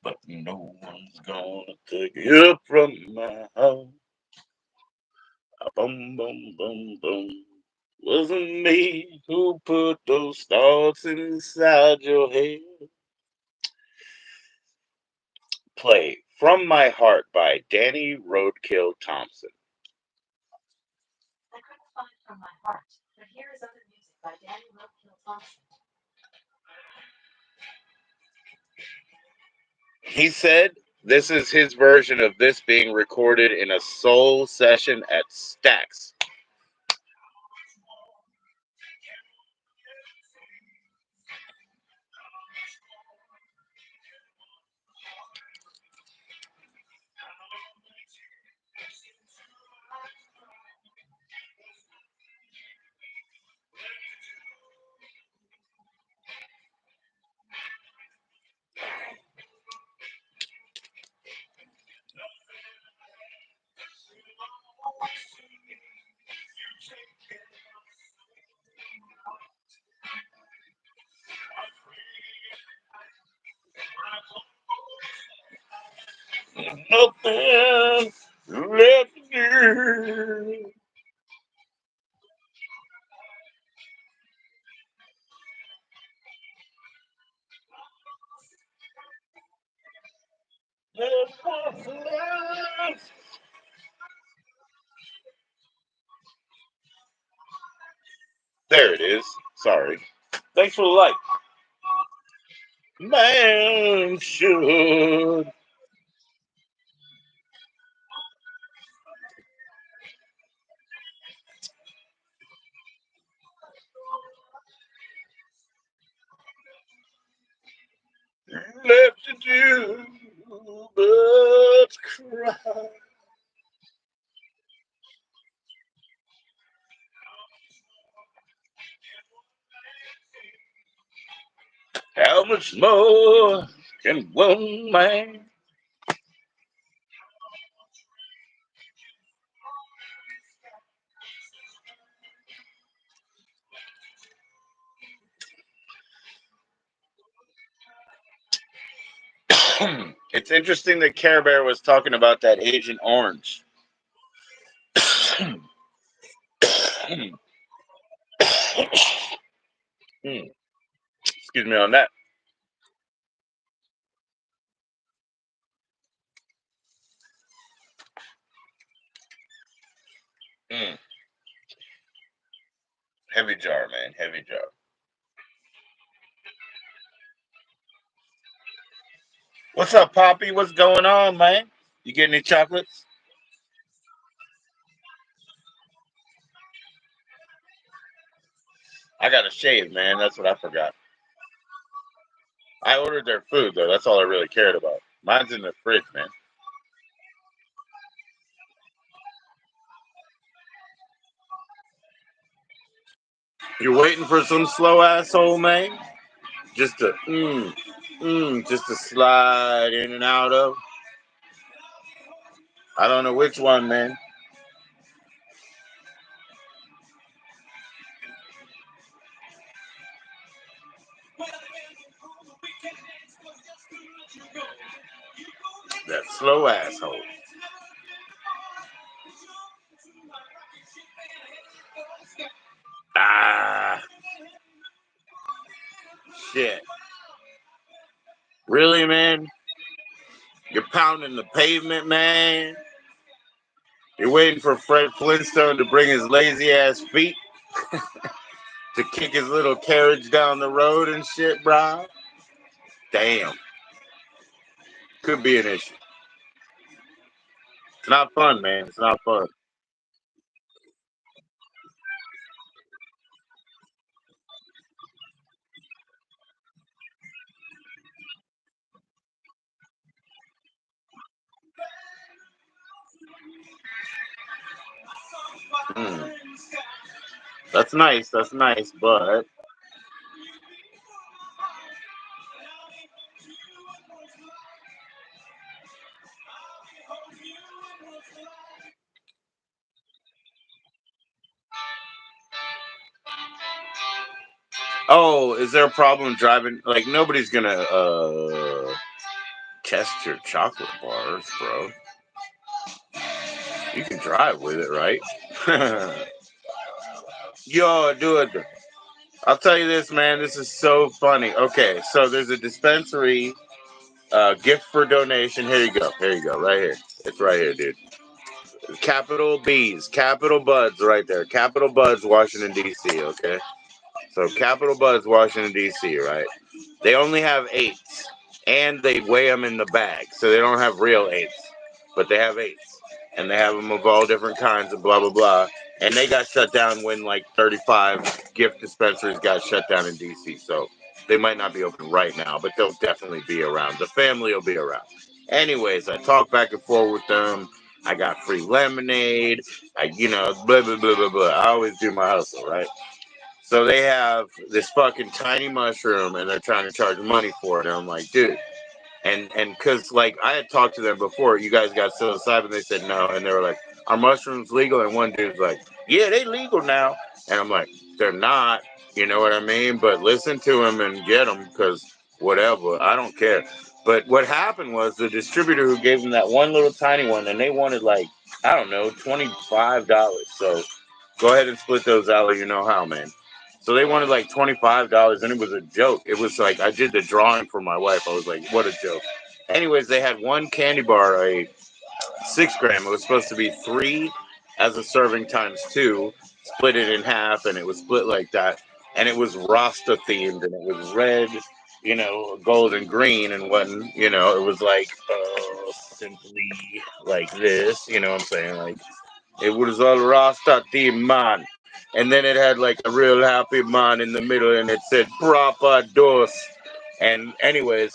but no one's gonna take it from my house. Boom, boom, boom, boom. Wasn't me who put those thoughts inside your head. Play From My Heart by Danny Roadkill Thompson. I couldn't find From My Heart, but here is other music by Danny Roadkill Thompson. He said this is his version of this being recorded in a soul session at Stax. Nothing left to do. There it is. Sorry. Thanks for the like. Man should. Left to do but cry. How much more can one man? It's interesting that Care Bear was talking about that Agent Orange. Excuse me on that. Mm. Heavy jar, man. Heavy jar. What's up, Poppy? What's going on, man? You get any chocolates? I got to shave, man. That's what I forgot. I ordered their food, though. That's all I really cared about. Mine's in the fridge, man. You're waiting for some slow asshole, man? Just to, just to slide in and out of? I don't know which one, man. That slow asshole. Ah, shit. Really, man? You're pounding the pavement, man. You're waiting for Fred Flintstone to bring his lazy ass feet to kick his little carriage down the road and shit, bro. Damn. Could be an issue. It's not fun, man. It's not fun. Mm. That's nice. That's nice, but oh, is there a problem driving? Like nobody's gonna test your chocolate bars, bro. You can drive with it, right? Yo, dude. I'll tell you this, man. This is so funny. Okay, so there's a dispensary, gift for donation. Here you go. Here you go. Right here. It's right here, dude. Capital B's, Capital Buds, right there. Capital Buds, Washington D.C. Okay. So Capital Buds, Washington D.C. Right. They only have eights, and they weigh them in the bag, so they don't have real eights, but they have eights, and they have them of all different kinds of blah blah blah. And they got shut down when like 35 gift dispensaries got shut down in DC. So they might not be open right now, but they'll definitely be around. The family will be around. Anyways, I talk back and forth with them. I got free lemonade. Blah blah blah blah blah. I always do my hustle, right? So they have this fucking tiny mushroom, and they're trying to charge money for it. And I'm like, dude, and because like I had talked to them before, you guys got psilocybin. They said no, and they were like, "Are mushrooms legal?" And one dude's like, "Yeah, they legal now." And I'm like, "They're not." You know what I mean? But listen to them and get them because whatever, I don't care. But what happened was the distributor who gave them that one little tiny one, and they wanted like I don't know $25. So go ahead and split those out, or you know how, man. So they wanted like $25, and it was a joke. It was like I did the drawing for my wife. I was like, what a joke. Anyways, they had one candy bar, a 6 gram. It was supposed to be three as a serving times two, split it in half, and it was split like that. And it was Rasta themed, and it was red, gold and green, and wasn't, it was like simply like this, you know what I'm saying? Like it was all Rasta theme, man. And then it had like a real happy man in the middle, and it said proper dose. And anyways,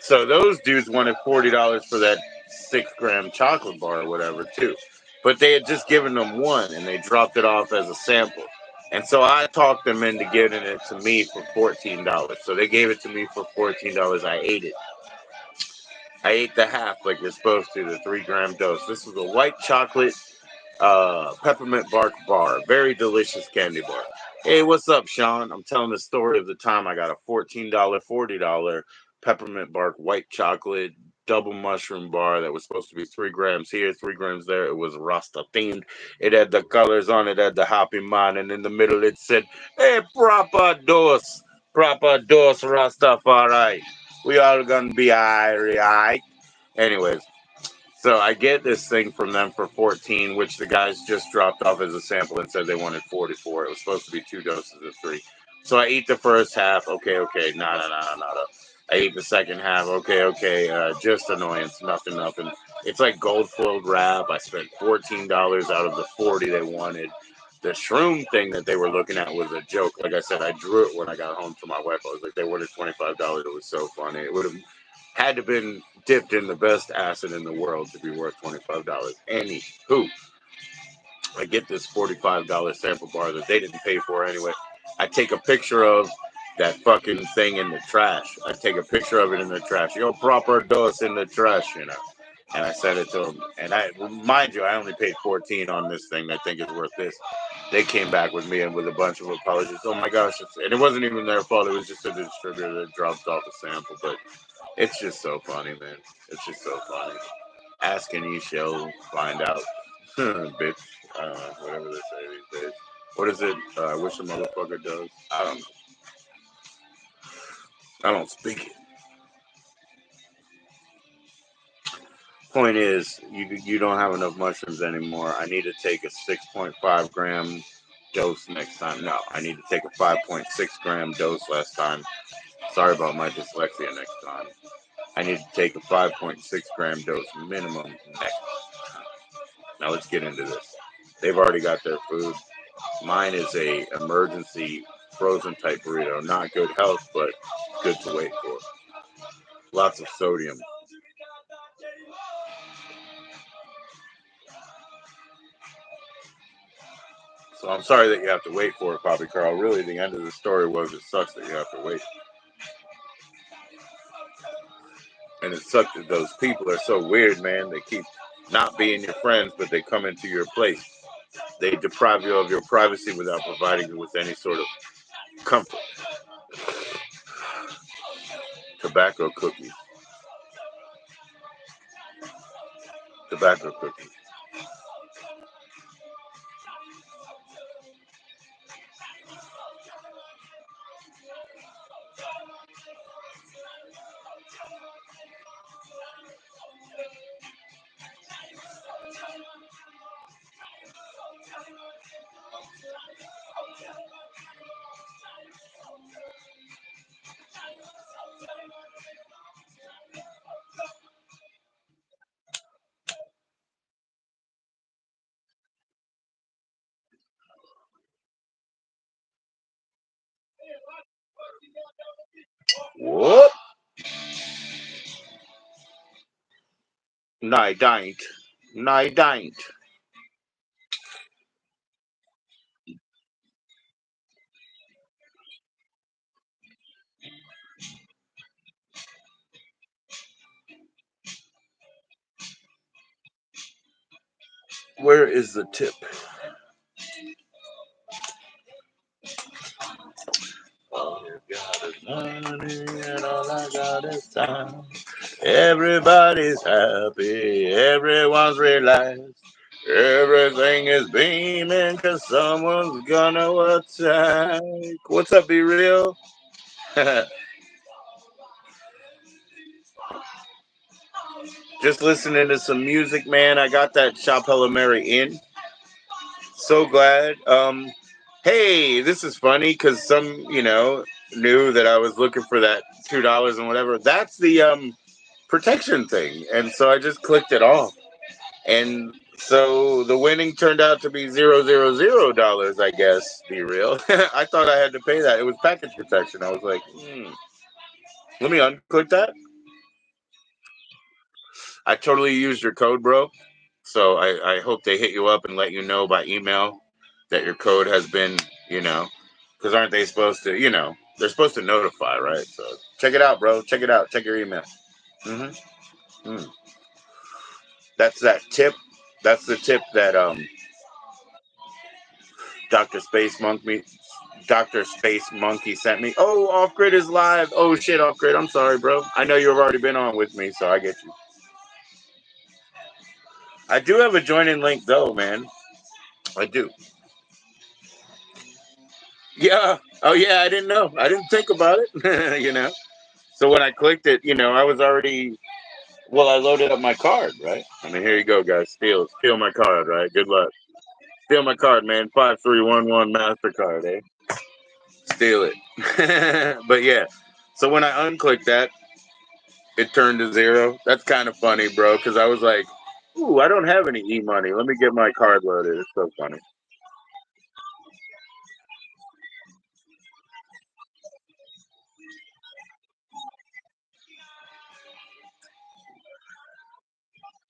so those dudes wanted $40 for that 6 gram chocolate bar or whatever too. But they had just given them one, and they dropped it off as a sample. And so I talked them into giving it to me for $14. So they gave it to me for $14. I ate it. I ate the half like you're supposed to, the 3 gram dose. This was a white chocolate peppermint bark bar. Very delicious candy bar. Hey, what's up, Sean? I'm telling the story of the time I got a $14, $40 peppermint bark white chocolate double mushroom bar that was supposed to be 3 grams here, 3 grams there. It was Rasta themed. It had the colors on it, had the happy man, and in the middle it said, "Hey, proper dos, Rastafari. We all gonna be alright." Anyways, so I get this thing from them for 14, which the guys just dropped off as a sample and said they wanted 44. It was supposed to be 2 doses of three. So I eat the first half. Okay. Nada. I eat the second half. Okay. Just annoyance. Nothing. It's like gold foiled wrap. I spent $14 out of the 40 they wanted. The shroom thing that they were looking at was a joke. Like I said, I drew it when I got home to my wife. I was like, they wanted $25. It was so funny. It would have had to been dipped in the best acid in the world to be worth $25. Anywho, I get this $45 sample bar that they didn't pay for anyway. I take a picture of that fucking thing in the trash. I take a picture of it in the trash. Yo, proper dose in the trash. And I sent it to them. And mind you, I only paid 14 on this thing. I think it's worth this. They came back with me and with a bunch of apologies. Oh my gosh. And it wasn't even their fault. It was just a distributor that dropped off a sample. But it's just so funny, man. It's just so funny. Ask and ye shall find out. Bitch. Whatever they say these days. What is it? I wish a motherfucker does. I don't know. I don't speak it. Point is, you don't have enough mushrooms anymore. I need to take a 6.5 gram dose next time. No, I need to take a 5.6 gram dose last time. Sorry about my dyslexia next time. I need to take a 5.6 gram dose minimum next time. Now let's get into this. They've already got their food. Mine is a emergency frozen type burrito. Not good health, but good to wait for. Lots of sodium. So I'm sorry that you have to wait for it, Poppy Carl. Really, the end of the story was it sucks that you have to wait. And it sucks that those people are so weird, man. They keep not being your friends, but they come into your place. They deprive you of your privacy without providing you with any sort of comfort. Tobacco cookies. Tobacco cookie. Whoop. No, I don't. No, I don't. Where is the tip? All you got is money, and all I got is time. Everybody's happy, everyone's relaxed. Everything is beaming because someone's gonna attack. What's up, Be Real? Just listening to some music, man. I got that Chapella Mary in. So glad. Hey, this is funny because some, knew that I was looking for that $2 and whatever. That's the protection thing, and so I just clicked it off, and so the winning turned out to be $000. I guess. Be real. I thought I had to pay that. It was package protection. I was like, let me unclick that. I totally used your code, bro. So I hope they hit you up and let you know by email that your code has been, because aren't they supposed to, they're supposed to notify, right? So check it out, bro. Check it out. Check your email. Mm-hmm. Mm. That's that tip. That's the tip that Doctor Space Monkey Doctor Space Monkey sent me. Oh, Off Grid is live. Oh shit, Off Grid. I'm sorry, bro. I know you've already been on with me, so I get you. I do have a join in link though, man. I do. Yeah. Oh yeah, I didn't know. I didn't think about it. So when I clicked it, I was already well, I loaded up my card, right? I mean, here you go, guys. Steal my card, right? Good luck. Steal my card, man. 5311 MasterCard, eh? Steal it. But yeah. So when I unclicked that, it turned to zero. That's kind of funny, bro, because I was like, ooh, I don't have any e-money. Let me get my card loaded. It's so funny.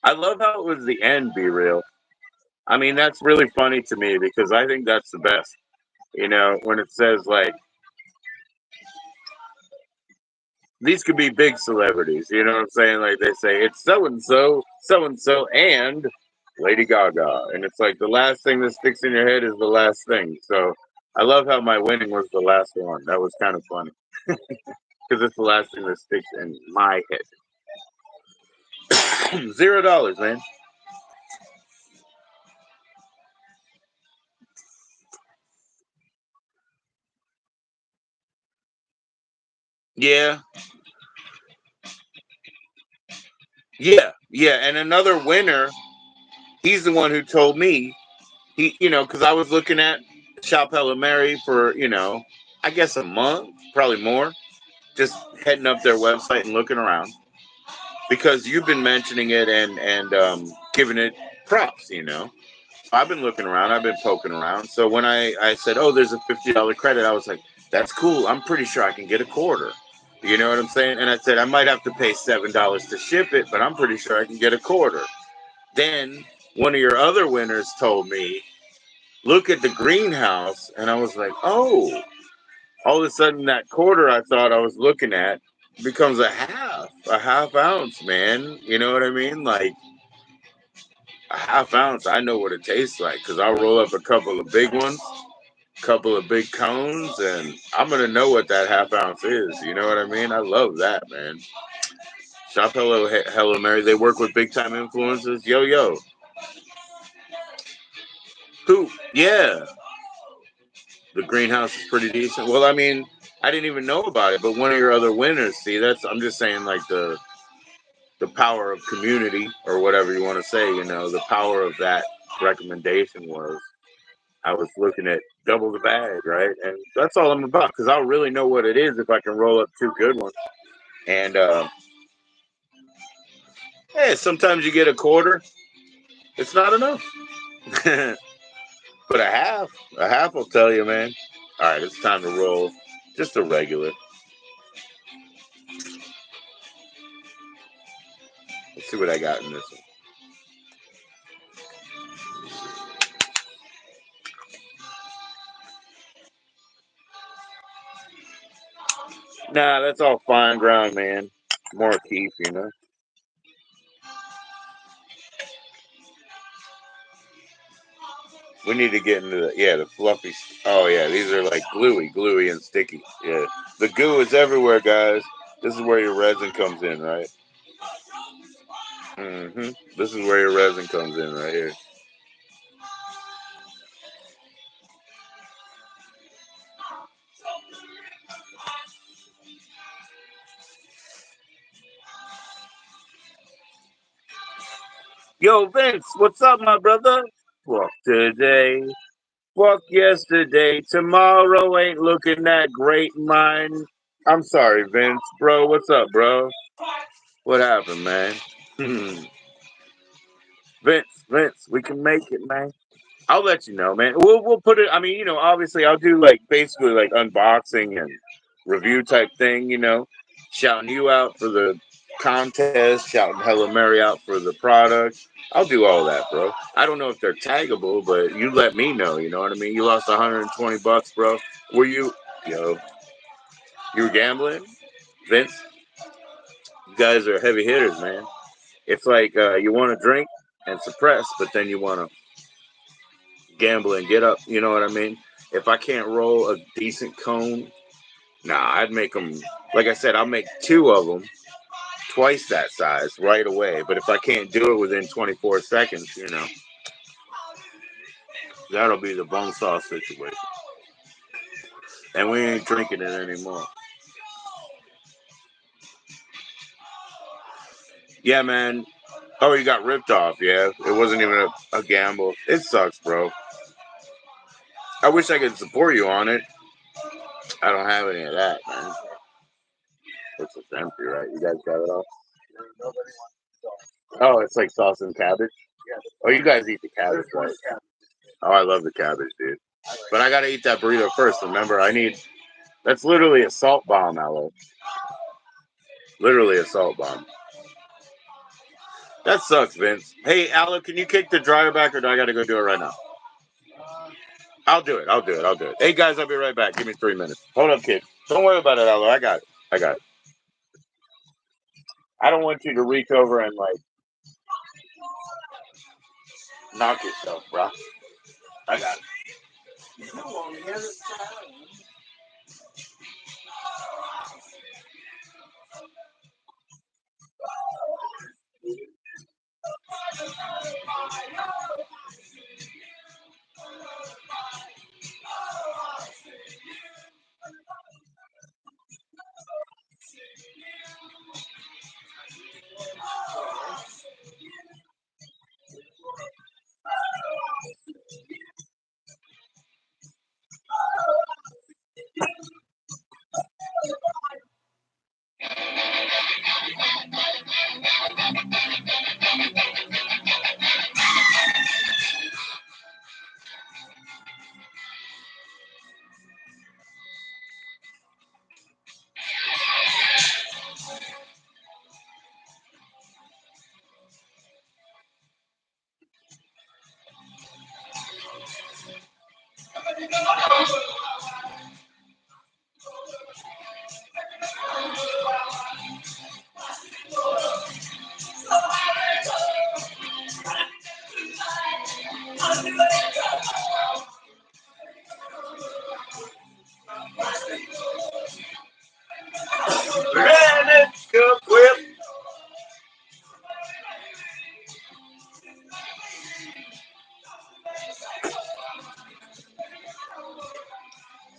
I love how it was the end, be real. I mean, that's really funny to me because I think that's the best. When it says like these could be big celebrities, you know what I'm saying? Like they say it's so and so, and Lady Gaga, and it's like the last thing that sticks in your head is the last thing. So I love how my winning was the last one. That was kind of funny because it's the last thing that sticks in my head. $0, man. Yeah, yeah. And another winner, he's the one who told me because I was looking at Chapella Mary for I guess a month, probably more, just heading up their website and looking around because you've been mentioning it and giving it props. I've been looking around, I've been poking around. So when I said, oh, there's a $50 credit, I was like, that's cool. I'm pretty sure I can get a quarter. You know what I'm saying? And I said I might have to pay $7 to ship it, but I'm pretty sure I can get a quarter. Then one of your other winners told me, look at the greenhouse, and I was like, oh, all of a sudden that quarter I thought I was looking at becomes a half ounce, man. You know what I mean? Like a half ounce, I know what it tastes like because I'll roll up a couple of big ones, couple of big cones, and I'm gonna know what that half ounce is. You know what I mean? I love that, man. Shop Hello Mary. They work with big time influencers. Yo yo. Who? Yeah. The greenhouse is pretty decent. Well, I mean, I didn't even know about it, but one of your other winners. See, that's I'm just saying like the power of community or whatever you want to say. You know, the power of that recommendation was I was looking at double the bag, right? And that's all I'm about because I'll really know what it is if I can roll up two good ones. And hey, sometimes you get a quarter. It's not enough. But a half will tell you, man. All right, it's time to roll just a regular. Let's see what I got in this one. Nah, that's all fine ground, man. More keep, you know. We need to get into the fluffy. Oh yeah, these are like gluey and sticky. Yeah, the goo is everywhere, guys. This is where your resin comes in, right? This is where your resin comes in, right here. Yo, Vince, what's up, my brother? Fuck today, fuck yesterday. Tomorrow ain't looking that great, mine. I'm sorry, Vince, bro. What's up, bro? What happened, man? Vince, we can make it, man. I'll let you know, man. We'll put it. I mean, obviously, I'll do like basically like unboxing and review type thing. Shouting you out for the contest, shouting Hello Mary out for the product. I'll do all that, bro. I don't know if they're taggable, but you let me know. You know what I mean? You lost 120 bucks, bro. Were you, yo? You were gambling, Vince. You guys are heavy hitters, man. It's like you want to drink and suppress, but then you want to gamble and get up. You know what I mean? If I can't roll a decent cone, nah, I'd make them. Like I said, I'll make two of them twice that size right away. But if I can't do it within 24 seconds, that'll be the bone sauce situation. And we ain't drinking it anymore. Yeah, man. Oh, you got ripped off. Yeah, it wasn't even a gamble. It sucks, bro. I wish I could support you on it. I don't have any of that, man. It's just empty, right? You guys got it all. Oh, it's like sauce and cabbage. Oh, you guys eat the cabbage, right? Oh, I love the cabbage, dude. But I gotta eat that burrito first. Remember, that's literally a salt bomb, Aloe. Literally a salt bomb. That sucks, Vince. Hey, Aloe, can you kick the dryer back, or do I gotta go do it right now? I'll do it. I'll do it. I'll do it. Hey, guys, I'll be right back. Give me 3 minutes. Hold up, kid. Don't worry about it, Aloe. I got it. I got it. I don't want you to reach over and like knock yourself, bro. I got it.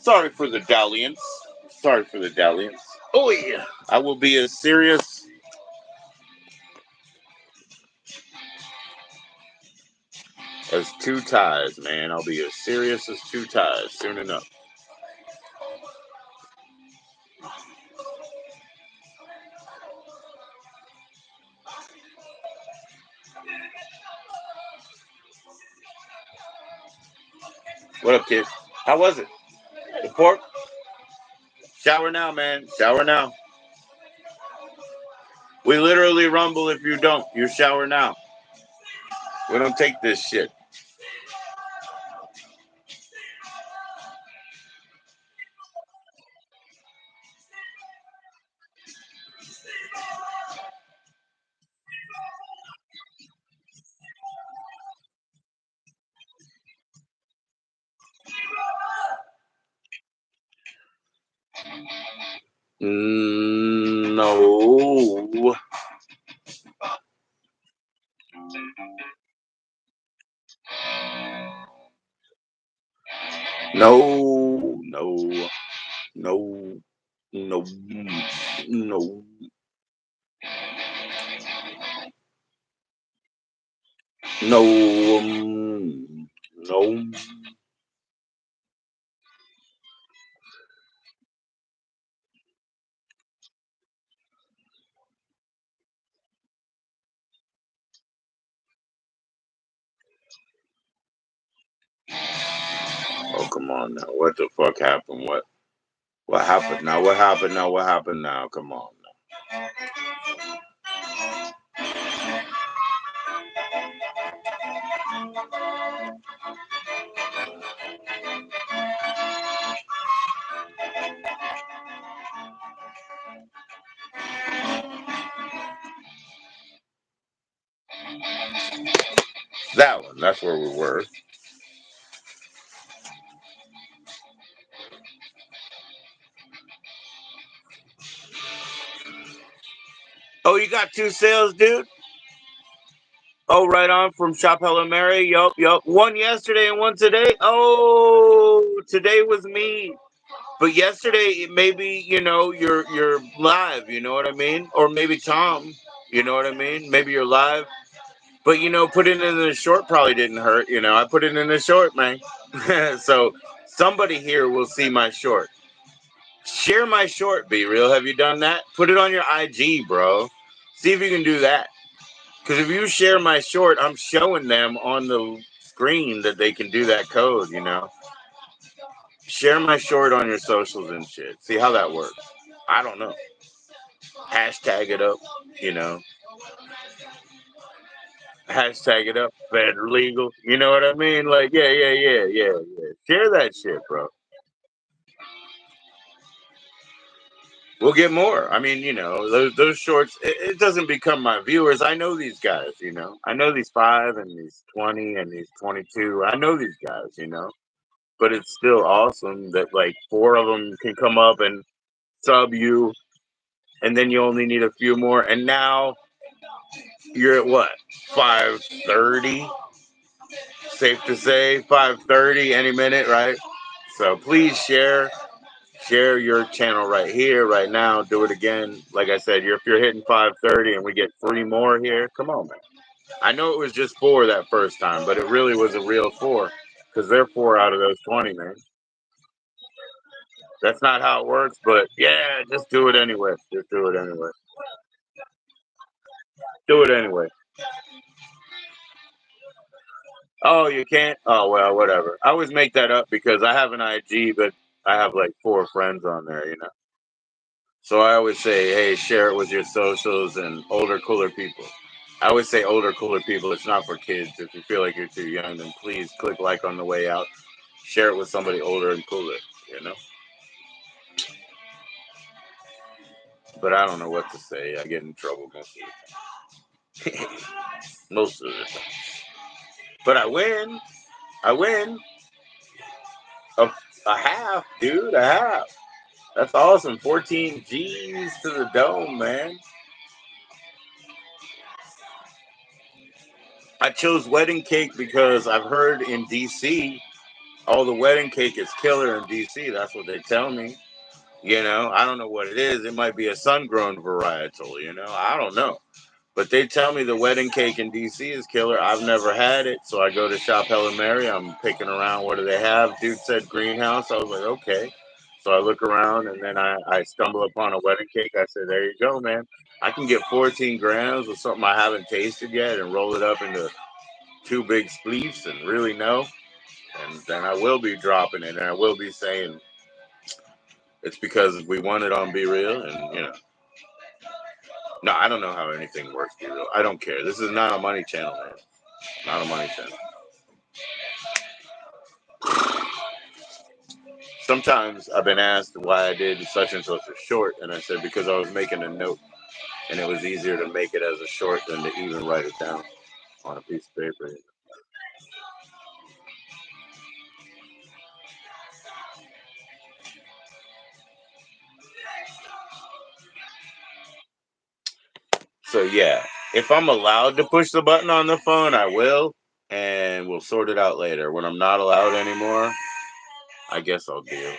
Sorry for the dalliance. Sorry for the dalliance. Oh yeah. I will be as serious as two ties, man. I'll be as serious as two ties soon enough. What up, kid? How was it? The pork? Shower now, man. Shower now. We literally rumble if you don't. You shower now. We don't take this shit. No. No. No. No. No. No. No. No. Oh, come on now. What the fuck happened? What happened now? What happened now? What happened now? Come on now. That one. That's where we were. Oh, you got two sales, dude? Oh, right on from Shop Hella Mary. Yup, yup. One yesterday and one today. Oh, today was me. But yesterday, maybe you're live. You know what I mean? Or maybe Tom. You know what I mean? Maybe you're live. But putting it in the short probably didn't hurt. I put it in the short, man. So somebody here will see my short. Share my short, Be Real. Have you done that? Put it on your IG, bro. See if you can do that. Because if you share my short, I'm showing them on the screen that they can do that code. Share my short on your socials and shit. See how that works. I don't know. Hashtag it up, you know. Hashtag it up, Fed legal. You know what I mean? Like, yeah. Share that shit, bro. We'll get more. I mean, those shorts. It doesn't become my viewers. I know these guys. I know these 5 and these 20 and these 22. I know these guys. But it's still awesome that like 4 of them can come up and sub you, and then you only need a few more, and now you're at what, 530? Safe to say 530 any minute, right? So please share your channel right here, right now. Do it again. Like I said, if you're hitting 530 and we get 3 more here, come on, man. I know it was just 4 that first time, but it really was a real 4 because they're 4 out of those 20, man. That's not how it works, but yeah, just do it anyway. Just do it anyway. Do it anyway. Oh, you can't? Oh, well, whatever. I always make that up because I have an IG, but I have like 4 friends on there. So I always say, hey, share it with your socials and older, cooler people. I always say older, cooler people. It's not for kids. If you feel like you're too young, then please click like on the way out. Share it with somebody older and cooler. But I don't know what to say. I get in trouble most of the time. Most of the time. But I win. I win. A half, dude. A half. That's awesome. 14 G's to the dome, man. I chose wedding cake because I've heard in DC Oh, the wedding cake is killer in DC. That's what they tell me. I don't know what it is. It might be a sun-grown varietal. I don't know. But they tell me the wedding cake in DC is killer. I've never had it, so I go to Shop Helen Mary. I'm picking around. What do they have? Dude said greenhouse. I was like, okay. So I look around, and then I stumble upon a wedding cake. I said, there you go, man. I can get 14 grams of something I haven't tasted yet and roll it up into two big spleefs and really know. And then I will be dropping it, and I will be saying it's because we want it on Be Real, and. No, I don't know how anything works, Be Real. I don't care. This is not a money channel, man. Not a money channel. Sometimes I've been asked why I did such and such a short, and I said because I was making a note, and it was easier to make it as a short than to even write it down on a piece of paper. So yeah, if I'm allowed to push the button on the phone, I will, and we'll sort it out later. When I'm not allowed anymore, I guess I'll deal.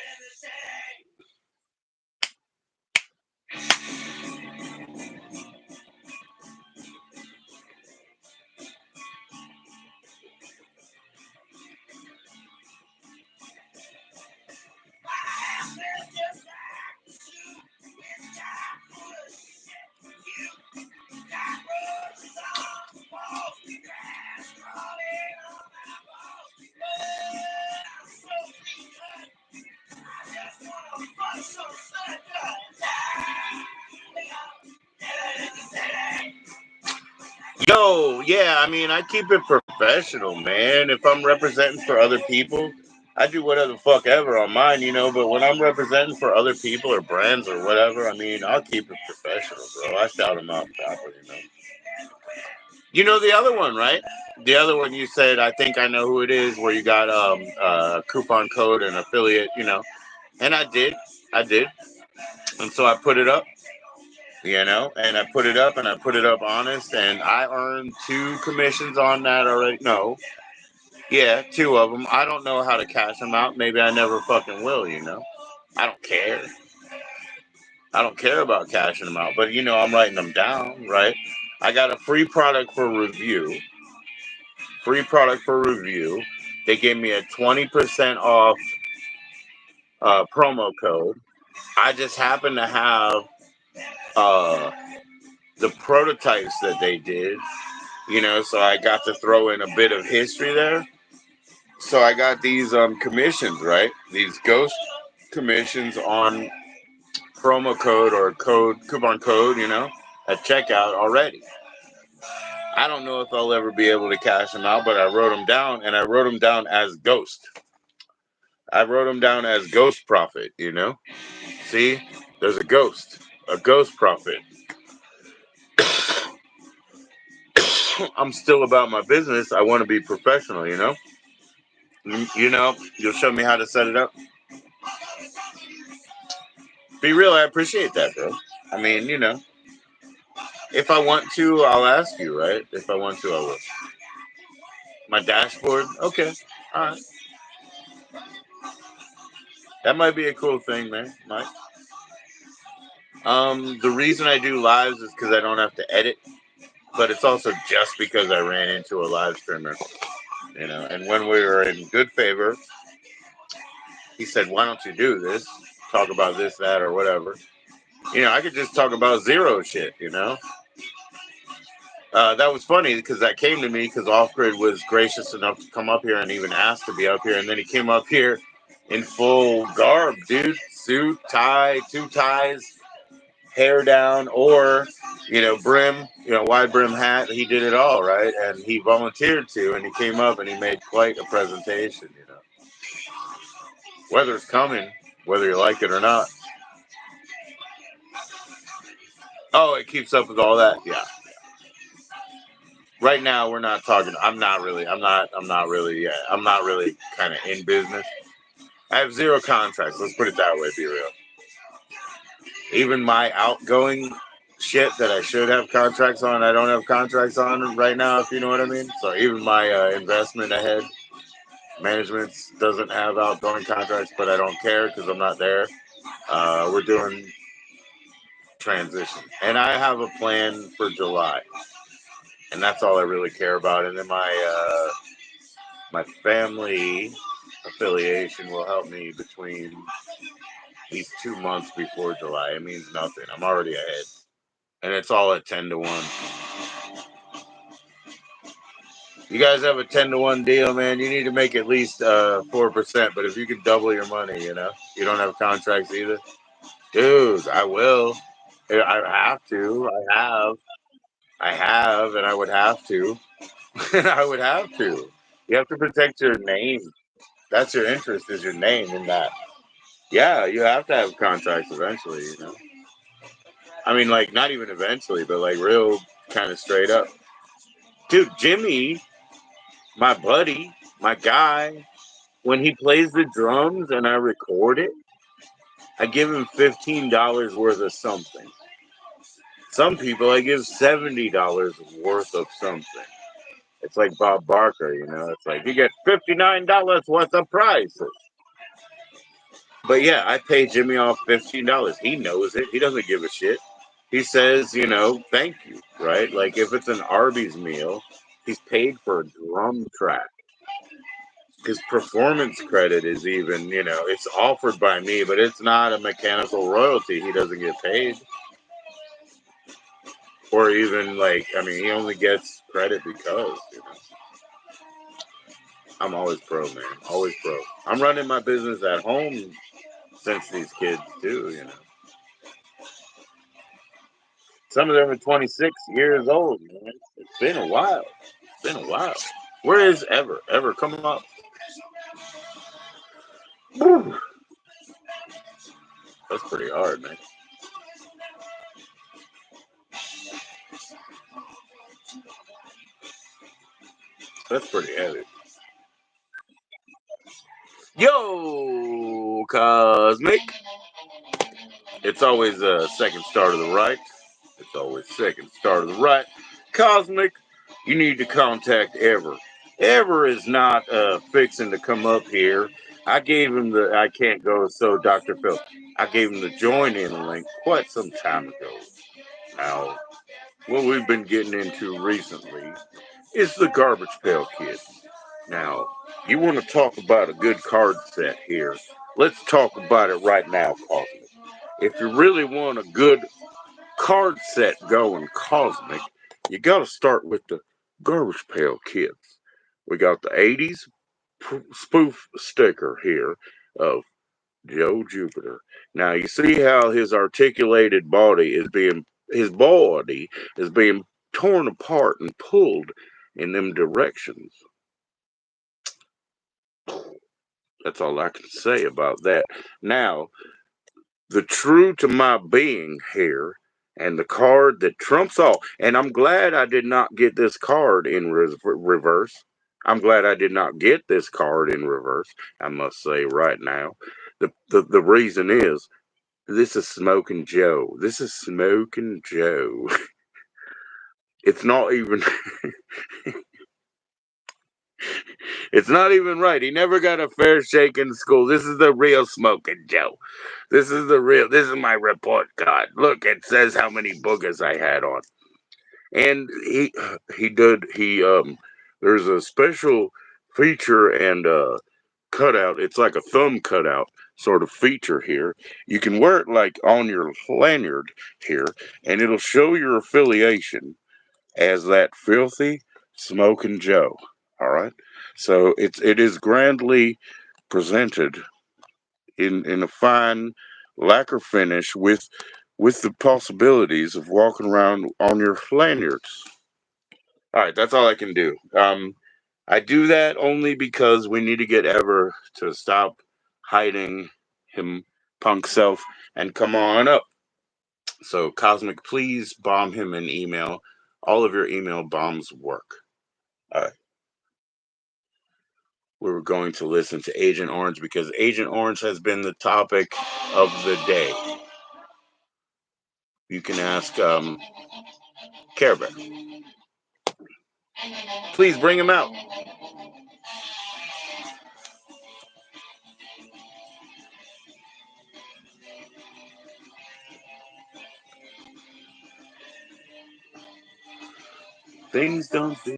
Yo, yeah, I mean, I keep it professional, man. If I'm representing for other people, I do whatever the fuck ever on mine. But when I'm representing for other people or brands or whatever, I mean, I'll keep it professional, bro. I shout them out proper. The other one, right? The other one you said, I think I know who it is, where you got coupon code and affiliate. And I did, and so I put it up. And I put it up and I put it up honest, and I earned two commissions on that already. No, yeah, two of them. I don't know how to cash them out. Maybe I never fucking will. I don't care. I don't care about cashing them out, but I'm writing them down, right? I got a free product for review. Free product for review. They gave me a 20% off promo code. I just happen to have uh, the prototypes that they did. So I got to throw in a bit of history there. So I got these commissions, right? These ghost commissions on promo code or coupon code, at checkout already. I don't know if I'll ever be able to cash them out, but I wrote them down, and I wrote them down as ghost. I wrote them down as ghost profit. See, there's a ghost profit. I'm still about my business. I want to be professional. You'll show me how to set it up. Be real, I appreciate that, bro. I mean, if I want to, I'll ask you, right? If I want to, I will. My dashboard? Okay. All right. That might be a cool thing, man. Mike. The reason I do lives is because I don't have to edit, but it's also just because I ran into a live streamer. And when we were in good favor, he said, "Why don't you do this? Talk about this, that, or whatever." I could just talk about zero shit. That was funny because that came to me because Off Grid was gracious enough to come up here and even ask to be up here, and then he came up here in full garb, dude, suit, tie, two ties, hair down, or brim, wide brim hat. He did it all, right, and he volunteered to, and he came up and he made quite a presentation. Weather's coming, whether you like it or not. Oh, it keeps up with all that, yeah. Right now, we're not talking. I'm not really. Yeah, I'm not really kind of in business. I have zero contracts. Let's put it that way. Be real. Even my outgoing shit that I should have contracts on, I don't have contracts on right now. If you know what I mean. So even my investment ahead, Management doesn't have outgoing contracts, but I don't care because I'm not there. We're doing transition, and I have a plan for July, and that's all I really care about. And then my family affiliation will help me between these 2 months before July. It means nothing. I'm already ahead, and it's all at 10 to 1. You guys have a 10 to 1 deal, man. You need to make at least 4%. But if you could double your money, you don't have contracts either, dude. I will. I have to. I have, and I would have to, and I would have to. You have to protect your name. That's your interest, is your name in that. Yeah, you have to have contracts eventually. I mean, like not even eventually, but like real kind of straight up, dude. Jimmy, my buddy, my guy, when he plays the drums and I record it, I give him $15 worth of something. Some people I give $70 worth of something. It's like Bob Barker, It's like you get $59 worth of prizes. But yeah, I pay Jimmy off $15. He knows it. He doesn't give a shit. He says, thank you, right? Like if it's an Arby's meal, he's paid for a drum track. His performance credit is even, it's offered by me, but it's not a mechanical royalty. He doesn't get paid. Or even like, I mean, he only gets credit because. I'm always pro, man. Always pro. I'm running my business at home since these kids too. Some of them are 26 years old, man. It's been a while. It's been a while. Where is Ever? Ever, come up. Woo. That's pretty hard, man. That's pretty heavy. Yo, Cosmic. It's always a second star to the right. It's always second star to the right. Cosmic, you need to contact Ever. Ever is not fixing to come up here. I gave him the I can't go, so Dr. Phil. I gave him the join in link quite some time ago. Now, what we've been getting into recently is the Garbage Pail Kid. Now, you want to talk about a good card set here? Let's talk about it right now, Cosmic. If you really want a good card set going, Cosmic, you got to start with the Garbage Pail Kids. We got the 80s spoof sticker here of Joe Jupiter. Now, you see how his body is being torn apart and pulled in them directions. That's all I can say about that. Now, the true to my being here and the card that trumps all. And I'm glad I did not get this card in reverse. I'm glad I did not get this card in reverse. I must say right now. The reason is this is Smoking Joe. This is Smoking Joe. It's not even it's not even right. He never got a fair shake in school. This is the real Smoking Joe. This is my report card. Look, it says how many boogers I had on. And he there's a special feature and cutout. It's like a thumb cutout sort of feature here. You can wear it like on your lanyard here, and it'll show your affiliation as that filthy Smoking Joe. All right. So it is grandly presented in a fine lacquer finish with the possibilities of walking around on your lanyards. All right, that's all I can do. I do that only because we need to get Ever to stop hiding him punk self and come on up. So Cosmic, please bomb him an email. All of your email bombs work. All right. We were going to listen to Agent Orange because Agent Orange has been the topic of the day. You can ask Care Bear. Please bring him out. Things don't feel.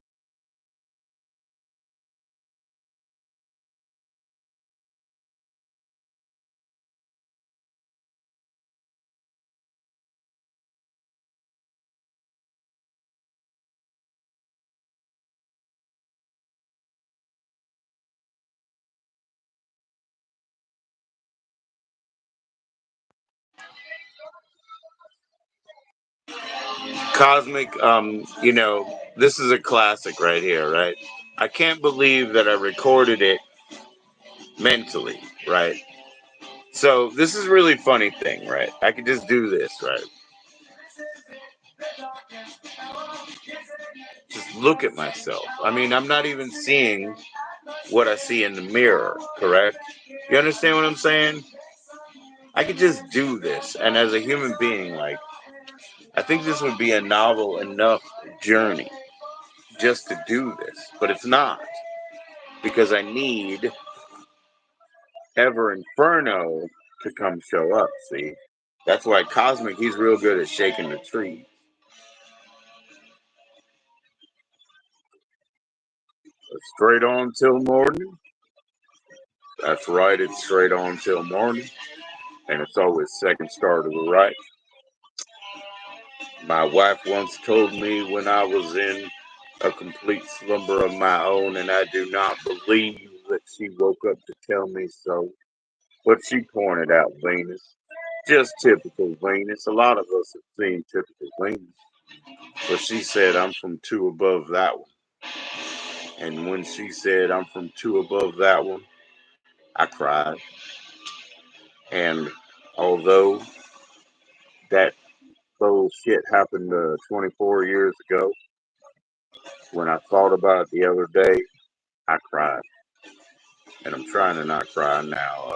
Cosmic, this is a classic right here, right? I can't believe that I recorded it mentally, right? So this is really funny thing, right? I could just do this, right? Just look at myself. I mean, I'm not even seeing what I see in the mirror, correct? You understand what I'm saying? I could just do this, and as a human being, like, I think this would be a novel enough journey just to do this, but it's not because I need Ever Inferno to come show up. See, that's why Cosmic, he's real good at shaking the tree. Straight on till morning. That's right, it's straight on till morning, and it's always second star to the right. My wife once told me when I was in a complete slumber of my own, and I do not believe that she woke up to tell me so. But she pointed out Venus. Just typical Venus. A lot of us have seen typical Venus. But she said, I'm from two above that one. And when she said, I'm from two above that one, I cried. And although that bullshit happened 24 years ago, when I thought about it the other day, I cried. And I'm trying to not cry now.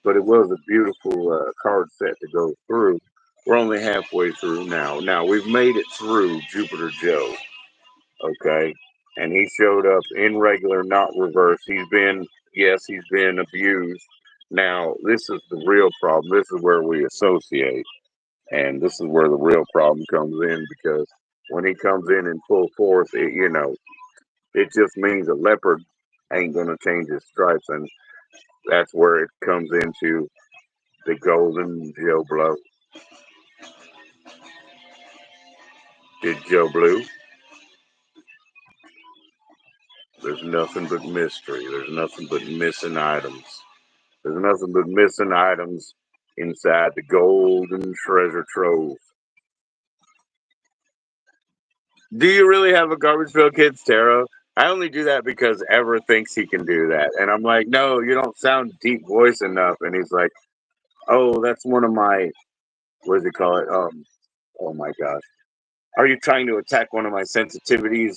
But it was a beautiful card set to go through. We're only halfway through now. Now, we've made it through Jupiter Joe, okay? And he showed up in regular, not reverse. He's been abused. Now, this is the real problem. This is where we associate. And this is where the real problem comes in because when he comes in full force, it just means a leopard ain't going to change his stripes. And that's where it comes into the golden Joe Blow. Did Joe Blue? There's nothing but mystery. There's nothing but missing items. There's nothing but missing items inside the golden treasure trove. Do you really have a garbage pail kids tarot? I only do that because Ever thinks he can do that. And I'm like, no, you don't sound deep voice enough. And he's like, oh, that's one of my, what does he call it? Oh my gosh. Are you trying to attack one of my sensitivities?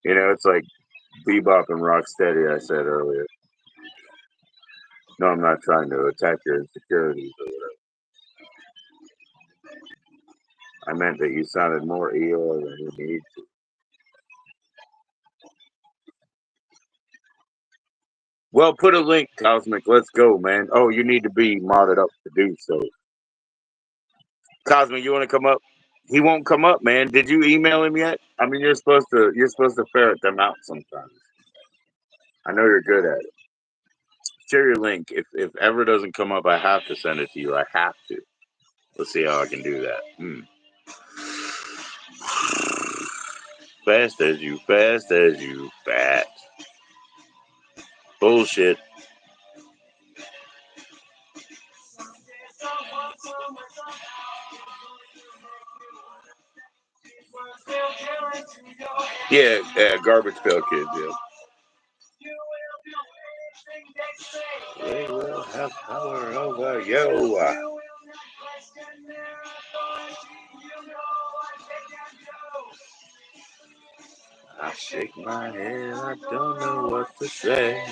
It's like Bebop and Rocksteady, I said earlier. No, I'm not trying to attack your insecurities or whatever. I meant that you sounded more Eeyore than you need to. Well, put a link, Cosmic. Let's go, man. Oh, you need to be modded up to do so. Cosmic, you want to come up? He won't come up, man. Did you email him yet? I mean, you're supposed to ferret them out sometimes. I know you're good at it. Share your link. If ever doesn't come up, I have to send it to you. I have to. Let's see how I can do that. Fast as you, fat. Bullshit. Yeah, garbage pail kids, yeah. They will have power over you. I shake my head, I don't know what to say.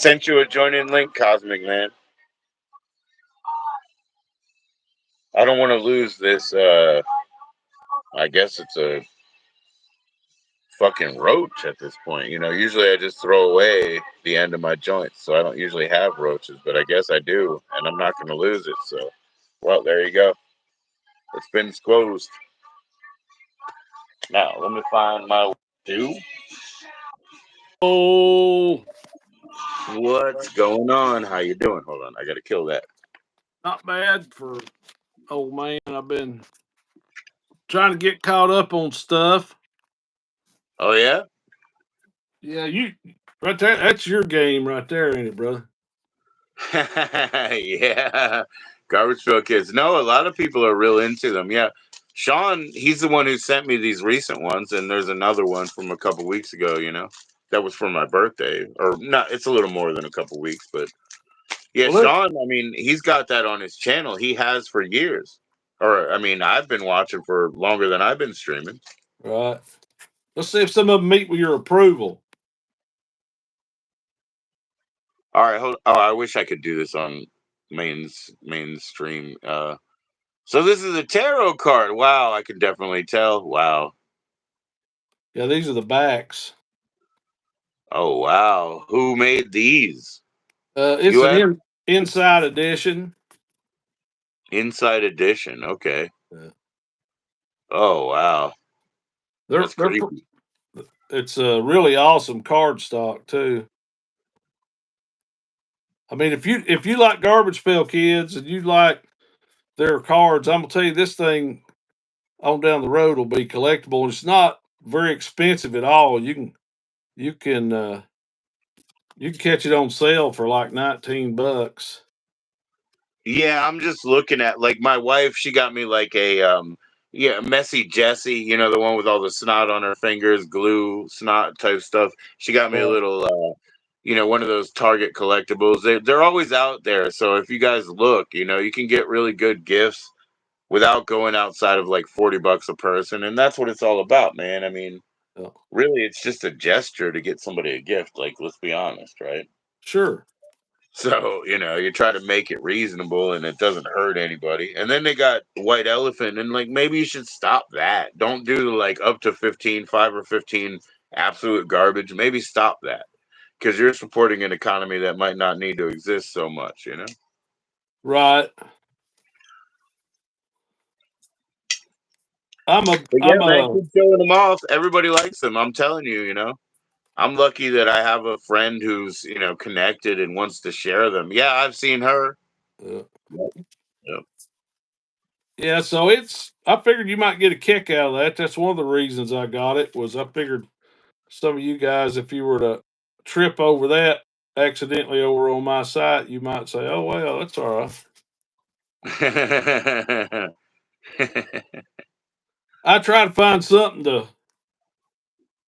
sent you a join in link, Cosmic Man. I don't want to lose this. I guess it's a fucking roach at this point. You know, usually I just throw away the end of my joints, so I don't usually have roaches, but I guess I do, and I'm not going to lose it. So, well, there you go. It's been disclosed. Now, let me find my two. Oh, What's going on? How you doing? Hold on, I got to kill that. not bad for old man. I've been trying to get caught up on stuff. Oh yeah. Yeah, you right there. That's your game right there, ain't it, brother? Yeah, Garbage Pail Kids. No, a lot of people are real into them. Yeah, Sean, he's the one who sent me these recent ones, and there's another one from a couple weeks ago. You know, that was for my birthday, or not. It's a little more than a couple weeks, but yeah, Well, Sean. I mean, he's got that on his channel. He has for years, or I mean, I've been watching for longer than I've been streaming. right. Let's see if some of them meet with your approval. All right, hold. Oh, I wish I could do this on mainstream. So this is a tarot card. Wow, I can definitely tell. Wow. Yeah, these are the backs. Oh wow. Who made these? It's an US inside edition. Inside Edition. Okay. Uh, Oh wow. they're That's they're creepy. it's a really awesome card stock too. I mean, if you like Garbage Pail Kids and you like their cards, I'm gonna tell you this thing on down the road will be collectible. It's not very expensive at all. You can you can catch it on sale for like $19. Yeah, I'm just looking at like my wife, she got me like a yeah, Messy Jessie, you know, the one with all the snot on her fingers, glue, snot type stuff. She got me a Right. little you know, one of those Target collectibles. They're always out there. So if you guys look, you know, you can get really good gifts without going outside of like 40 bucks a person. And that's what it's all about, man. I mean, Yeah. really, it's just a gesture to get somebody a gift. Like, let's be honest, right? Sure. So, you know, you try to make it reasonable and it doesn't hurt anybody. And then they got White Elephant, and like, maybe you should stop that. Don't do like up to 15, 5 or 15 absolute garbage. Maybe stop that because you're supporting an economy that might not need to exist so much, you know? Right. But yeah, I'm man, a keep showing them off. Everybody likes them. I'm telling you, you know? I'm lucky that I have a friend who's, you know, connected and wants to share them. Yeah, I've seen her. uh, Yep. Yep. yeah, so it's I figured you might get a kick out of that. That's one of the reasons I got it was I figured some of you guys, if you were to trip over that accidentally over on my site, you might say, "Oh well, that's all right." I try to find something to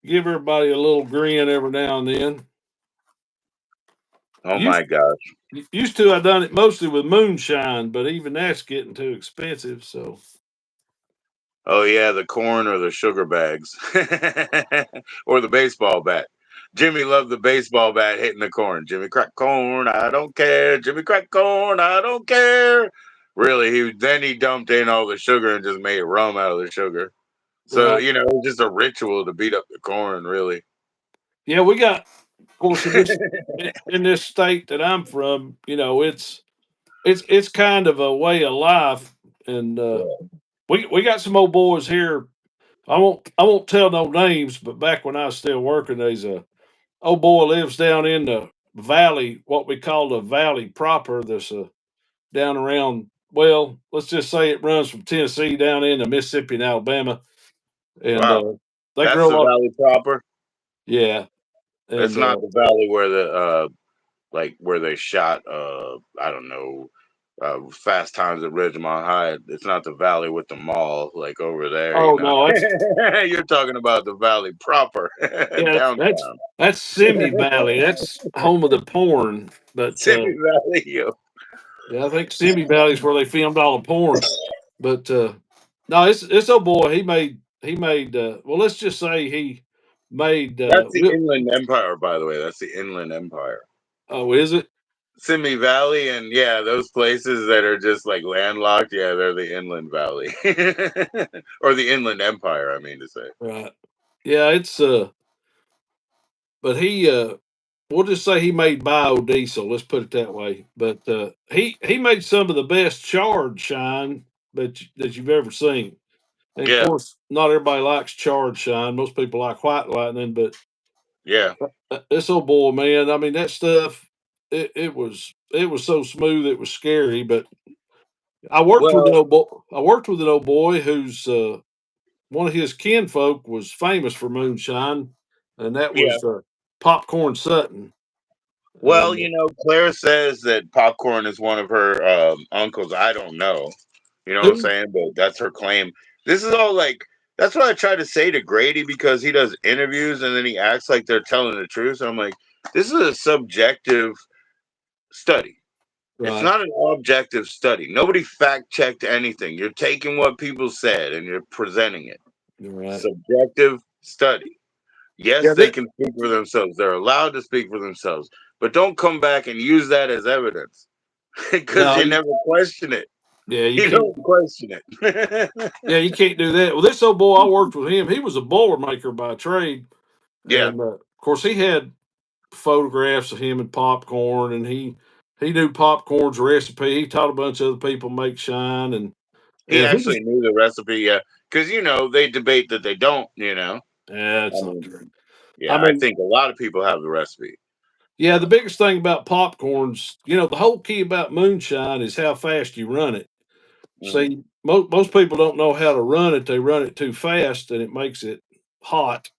give everybody a little grin every now and then. Oh my Used gosh. used to I done it mostly with moonshine, but even that's getting too expensive. So Oh yeah, the corn or the sugar bags. Or the baseball bat. Jimmy loved the baseball bat hitting the corn. Jimmy crack corn, I don't care. Jimmy crack corn, I don't care. Really, he dumped in all the sugar and just made rum out of the sugar. So, right, you know, it was just a ritual to beat up the corn, really. yeah, we got of course in this state that I'm from, it's kind of a way of life, and we got some old boys here. I won't tell no names, but back when I was still working, there's a old boy lives down in the valley, what we call the valley proper. There's a down around. Well, let's just say it runs from Tennessee down into Mississippi and Alabama, and Wow. they That's the grow up. valley proper. Yeah, It's and not the valley where the like where they shot I don't know Fast Times at Ridgemont High. It's not the valley with the mall like over there, you oh know. no, it's You're talking about the valley proper yeah, downtown. that's Simi Valley. That's home of the porn, but Simi Valley, yo. yeah, I think Simi Valley is where they filmed all the porn. But no, it's old boy. He made. Well, let's just say he made. That's the Inland Empire, by the way. That's the Inland Empire. Oh, is it? Simi Valley, and yeah, those places that are just like landlocked, yeah, they're the Inland Valley or the Inland Empire. I mean to say. Right. Yeah, it's but he we'll just say he made biodiesel. Let's put it that way. But he made some of the best charred shine that you've ever seen. And of Yeah, course, not everybody likes charred shine. Most people like white lightning, but yeah. this old boy, man. I mean, that stuff. It was so smooth. It was scary. But I worked with an Well, old boy. I worked with an old boy who's one of his kinfolk was famous for moonshine, and that yeah. was Popcorn Sutton. Well, And Claire says that Popcorn is one of her uncles. I don't know. You know what I'm who? saying? But that's her claim. This is all like that's what I try to say to Grady because he does interviews and then he acts like they're telling the truth. And I'm like, this is a subjective study. It's Right, not an objective study. Nobody fact checked anything. You're taking what people said and you're presenting it. you're right. Subjective study. Yes, Yeah, they can speak for themselves. They're allowed to speak for themselves. But don't come back and use that as evidence because no, you never question it. yeah, you You can't. don't question it. Yeah, you can't do that. Well, this old boy, I worked with him. He was a boilermaker by trade, Yeah. and of course, he had photographs of him and popcorn, and he knew popcorn's recipe. He taught a bunch of other people make shine, He and he actually was. knew the recipe, yeah. Because, they debate that they don't. Yeah, I it's not true. mean, I yeah, I mean, think a lot of people have the recipe. yeah, the biggest thing about popcorns, the whole key about moonshine is how fast you run it. Hmm. See, most people don't know how to run it. They run it too fast, and it makes it hot.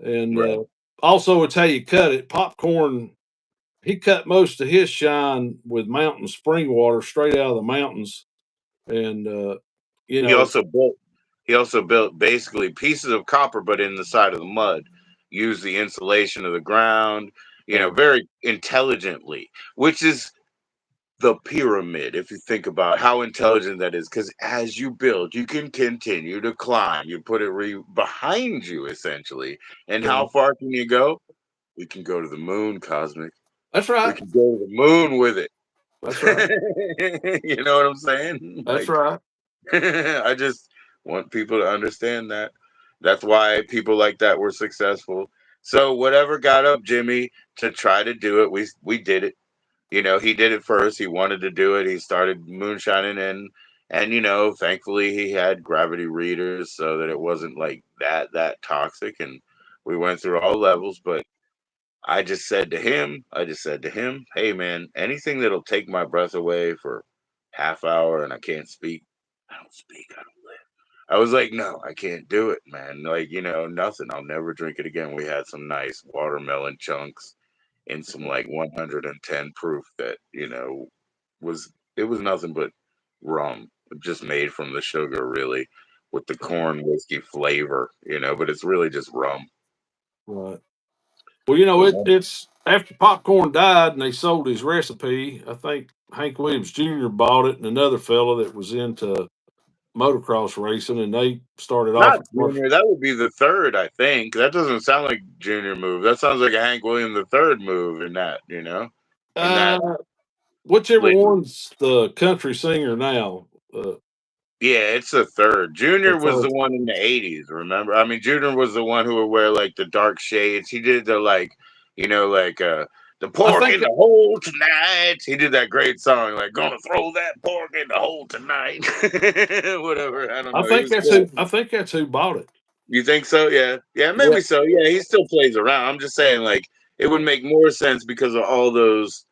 And Right. also, it's how you cut it. Popcorn, he cut most of his shine with mountain spring water straight out of the mountains, and you He know, also built he also built basically pieces of copper but in the side of the mud. Used the insulation of the ground, uh, very intelligently, which is the pyramid if you think about how intelligent that is because as you build you can continue to climb, you put it behind you essentially, and how right. far can you go? We can go to the moon, Cosmic. That's We right. can go to the moon with it. That's right. You know what I'm saying? That's Like, right. I just want people to understand that. That's why people like that were successful. So whatever got up Jimmy to try to do it, we did it. He did it first. He wanted to do it. He started moonshining and thankfully he had gravity readers so that it wasn't like that toxic. And we went through all levels, but I just said to him, hey man, anything that'll take my breath away for half hour and I can't speak, I don't speak. I don't live. I was like, no, I can't do it, man. Like, nothing. I'll never drink it again. We had some nice watermelon chunks in some like 110 proof that was it was nothing but rum, just made from the sugar, really, with the corn whiskey flavor, but it's really just rum. Right. Well, But it's after Popcorn died and they sold his recipe. I think Hank Williams Jr. bought it, and another fella that was into motocross racing, and they started off not a commercial. Junior. That would be the third, I think. That doesn't sound like Junior move. That sounds like a Hank William the third move in that, in that Uh, Whichever lineage. one's the country singer now. Yeah, it's the third. Junior was the The one in the '80s. Remember? I mean, Junior was the one who would wear like the dark shades. He did the like, like the I pork think in the hole tonight. He did that great song like "Gonna throw that pork in the hole tonight." Whatever. I don't know. He was cool. I think that's who bought it. You think so? Yeah, yeah, Yeah. maybe so. Yeah, he still plays around. I'm just saying, like, it would make more sense because of all those.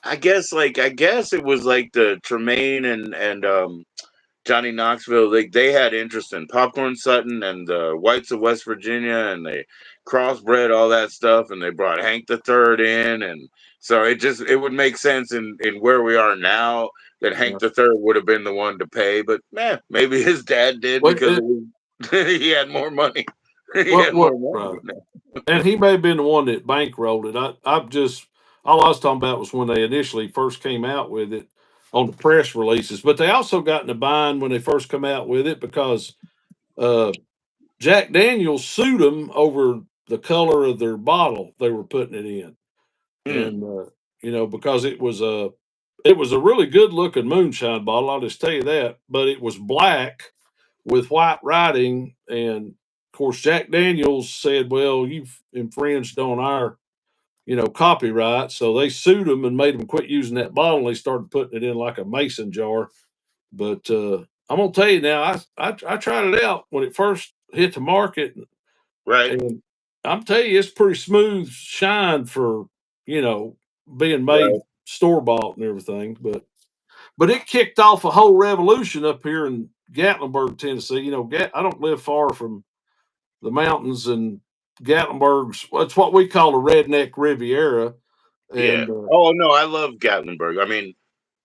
I guess it was like the Tremaine and Johnny Knoxville, they had interest in Popcorn Sutton and the Whites of West Virginia, and they crossbred all that stuff, and they brought Hank the Third in, and so it would make sense in where we are now that Hank Right. the Third would have been the one to pay, but man, maybe his dad did Well, because he had more money. He had what? more money. Right. And he may have been the one that bankrolled it. I've just all I was talking about was when they initially first came out with it on the press releases, but they also got in a bind when they first come out with it because uh, Jack Daniels sued them over the color of their bottle they were putting it in. Mm, and because it was a really good looking moonshine bottle. I'll just tell you that. But it was black with white writing, and of course Jack Daniels said, "Well, you've infringed on our copyright." So they sued them and made them quit using that bottle. And they started putting it in like a mason jar. But I'm gonna tell you now, I tried it out when it first hit the market, right, and I'm telling you, it's pretty smooth shine for you know being made right. store bought and everything. But it kicked off a whole revolution up here in Gatlinburg, Tennessee. I don't live far from the mountains, and Gatlinburg's it's what we call the redneck Riviera. Yeah. And Oh no, I love Gatlinburg. I mean,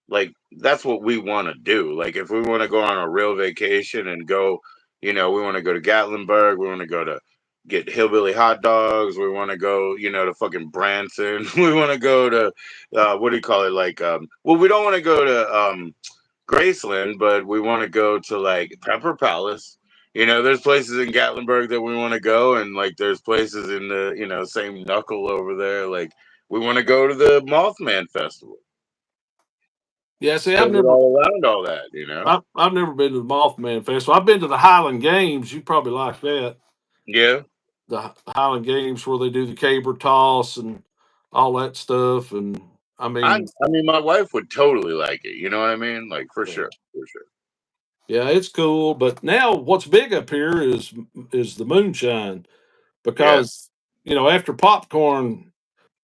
like that's what we want to do. Like if we want to go on a real vacation and go, we want to go to Gatlinburg. We want to go to get hillbilly hot dogs. We want to go, to fucking Branson. We want to go to what do you call it? Like, well, we don't want to go to Graceland, but we want to go to like Pepper Palace. There's places in Gatlinburg that we want to go, and like there's places in the same knuckle over there. Like we want to go to the Mothman Festival yeah, see, because we're all around all that. I've never been to the Mothman Festival. I've been to the Highland Games. You probably like that. Yeah, The Highland Games where they do the caber toss and all that stuff. And I I mean, I mean, my wife would totally like it. You know what I mean? Like for yeah, sure, for sure. yeah, it's cool. But now what's big up here is the moonshine Yeah. because after popcorn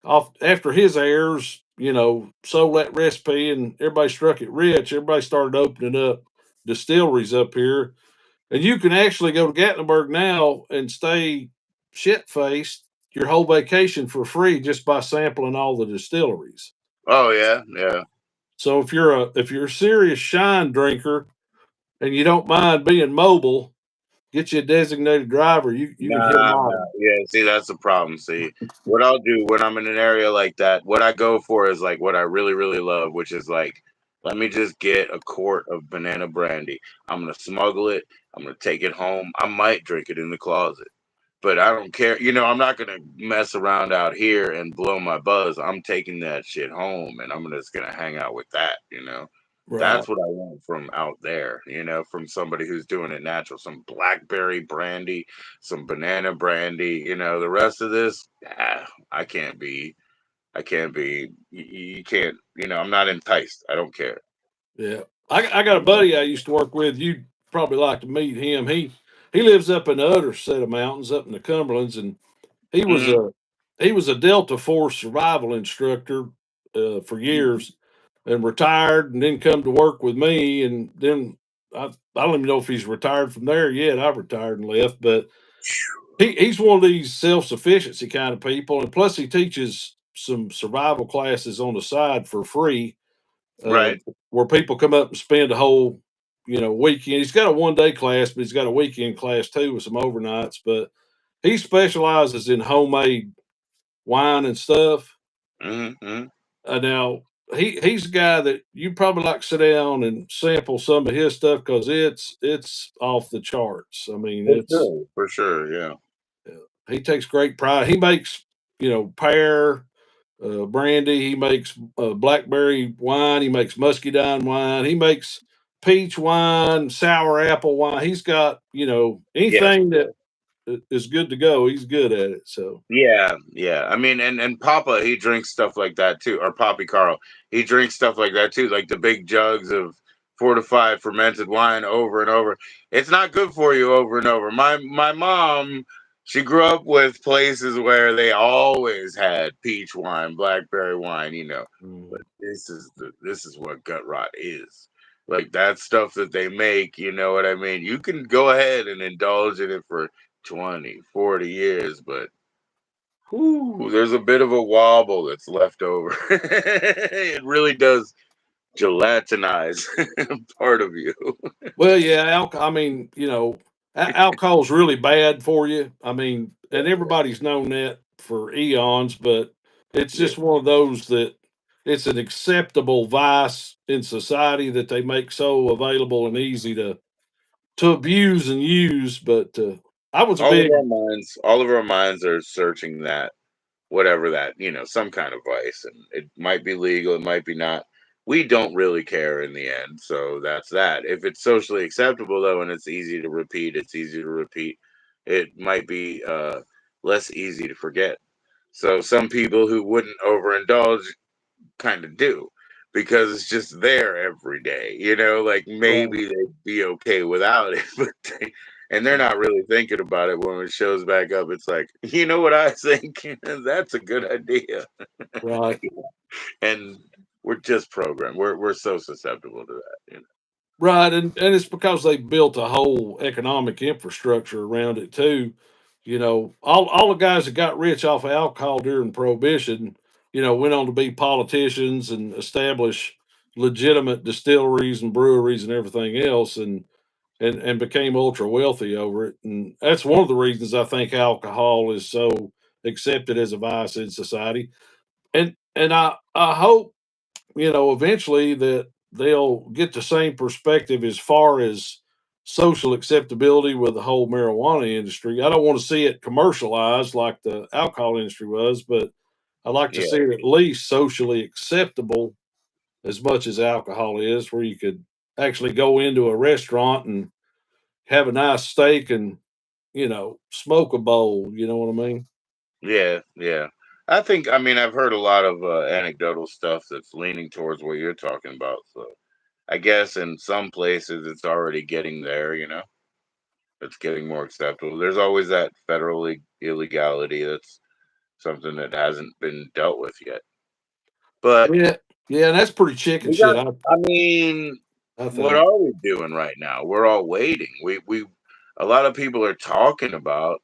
off after his heirs, sold that recipe and everybody struck it rich. Everybody started opening up distilleries up here, and you can actually go to Gatlinburg now and stay shit faced your whole vacation for free just by sampling all the distilleries. Oh yeah, yeah. So if you're a serious shine drinker and you don't mind being mobile, get you a designated driver. You can hit them Nah, nah. all. Yeah. See, that's the problem. See, what I'll do when I'm in an area like that, what I go for is like what I really, really love, which is like, let me just get a quart of banana brandy. I'm gonna smuggle it. I'm gonna take it home. I might drink it in the closet. But I don't care. I'm not gonna mess around out here and blow my buzz. I'm taking that shit home, and I'm just gonna hang out with that. Right. That's what I want from out there. From somebody who's doing it natural. Some blackberry brandy, some banana brandy. The rest of this, I can't be. I can't be. You can't. I'm not enticed. I don't care. Yeah. I got a buddy I used to work with. You'd probably like to meet him. He lives up in the other set of mountains up in the Cumberlands, and he was Hmm. a he was a Delta Force survival instructor for years, and retired, and then come to work with me, and then I don't even know if he's retired from there yet. I've retired and left, but he's one of these self sufficiency kind of people, and plus he teaches some survival classes on the side for free, uh, Right. where people come up and spend a whole weekend. He's got a 1 day class, but he's got a weekend class too with some overnights. But he specializes in homemade wine and stuff. Hmm. Now he's a guy that you probably like to sit down and sample some of his stuff because it's off the charts. I mean, For it's sure. For sure. Yeah. he takes great pride. He makes pear brandy. He makes blackberry wine. He makes muscadine wine. He makes peach wine, sour apple wine. He's got Yes. anything that is good to go. He's good at it. So Yeah, yeah. I mean, and Papa, he drinks stuff like that too. Or Poppy Carl, he drinks stuff like that too, like the big jugs of fortified fermented wine over and over. It's not good for you over and over. My mom, she grew up with places where they always had peach wine, blackberry wine, But mm, this is what gut rot is. Like that stuff that they make, you know what I mean? You can go ahead and indulge in it for 20, 40 years, but whew, there's a bit of a wobble that's left over. It really does gelatinize part of you. well, yeah, I mean, alcohol's really bad for you. I mean, and everybody's known that for eons, but it's Yeah. just one of those that it's an acceptable vice in society that they make so available and easy to abuse and use. But I was a All of big our minds, all of our minds are searching that. whatever that, some kind of vice, and it might be legal, it might be not. We don't really care in the end, so that's that. If it's socially acceptable though, and it's easy to repeat, it might be less easy to forget. So some people who wouldn't overindulge kind of do, because it's just there every day. Like Right. maybe they'd be okay without it, and they're not really thinking about it when it shows back up. It's like, you know what I think? That's a good idea. Right. And we're just programmed. We're so susceptible to that. Right, and it's because they built a whole economic infrastructure around it too. All the guys that got rich off of alcohol during Prohibition, went on to be politicians and establish legitimate distilleries and breweries and everything else, and became ultra wealthy over it. And that's one of the reasons I think alcohol is so accepted as a vice in society. And I hope eventually that they'll get the same perspective as far as social acceptability with the whole marijuana industry. I don't want to see it commercialized like the alcohol industry was, but I like to Yeah, see it at least socially acceptable as much as alcohol is, where you could actually go into a restaurant and have a nice steak and smoke a bowl. You know what I mean? yeah, yeah. I mean, I've heard a lot of anecdotal stuff that's leaning towards what you're talking about. So I guess in some places it's already getting there. It's getting more acceptable. There's always that federal illegality. That's something that hasn't been dealt with yet. But Yeah, yeah, and that's pretty chicken we shit. got. I I mean, I what think. are we doing right now? We're all waiting. We a lot of people are talking about,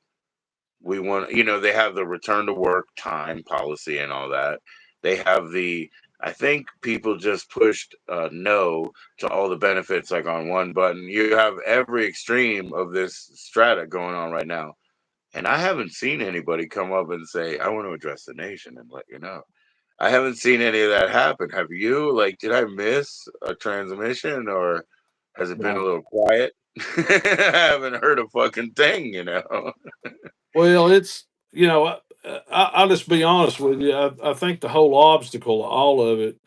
we want, they have the return to work time policy and all that. They have the, I think people just pushed no to all the benefits, like on one button. You have every extreme of this strata going on right now. And I haven't seen anybody come up and say, I want to address the nation and let you know. I haven't seen any of that happen. Have you? Like, did I miss a transmission, or has it been a No. little quiet? I haven't heard a fucking thing. Well, it's I'll just be honest with you. I think the whole obstacle, all of it,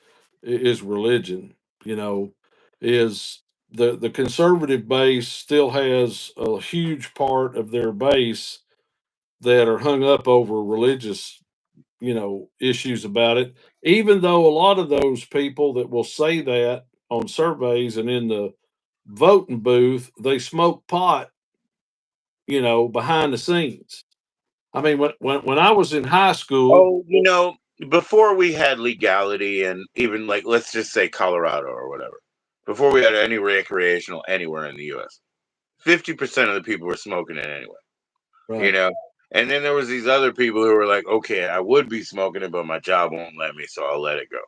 is religion. You know, is the conservative base still has a huge part of their base that are hung up over religious, issues about it. Even though a lot of those people that will say that on surveys and in the voting booth, they smoke pot, behind the scenes. I mean, when I was in high school, Oh, before we had legality, and even, like, let's just say Colorado or whatever, before we had any recreational anywhere in the US, 50% of the people were smoking it anyway, you right? know? And then there was these other people who were like, okay, I would be smoking it, but my job won't let me, so I'll let it go.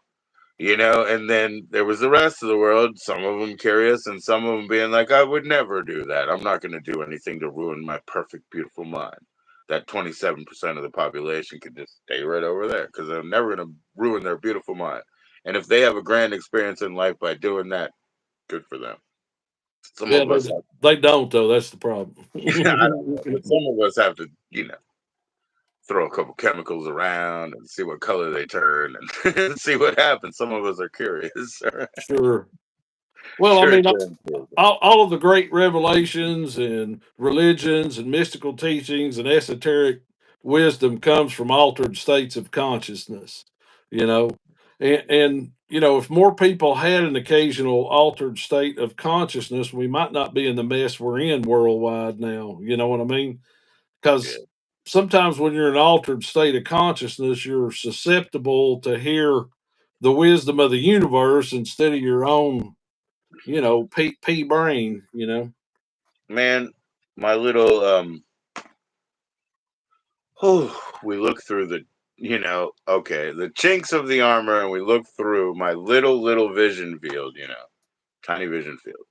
And then there was the rest of the world, some of them curious, and some of them being like, I would never do that. I'm not going to do anything to ruin my perfect, beautiful mind. That 27% of the population could just stay right over there, because they're never going to ruin their beautiful mind. And if they have a grand experience in life by doing that, good for them. Some Yeah, of us have, they don't though. That's the problem. I don't know, but some of us have to, throw a couple chemicals around and see what color they turn and see what happens. Some of us are curious. Sure. Well, I Sure, mean, sure. all of the great revelations and religions and mystical teachings and esoteric wisdom comes from altered states of consciousness, you know. And if more people had an occasional altered state of consciousness, we might not be in the mess we're in worldwide now. You know what I mean? Yeah. Because sometimes when you're in an altered state of consciousness, you're susceptible to hear the wisdom of the universe instead of your own, pea brain. Man, my little we look through okay, the chinks of the armor, and we look through my little vision field, tiny vision field.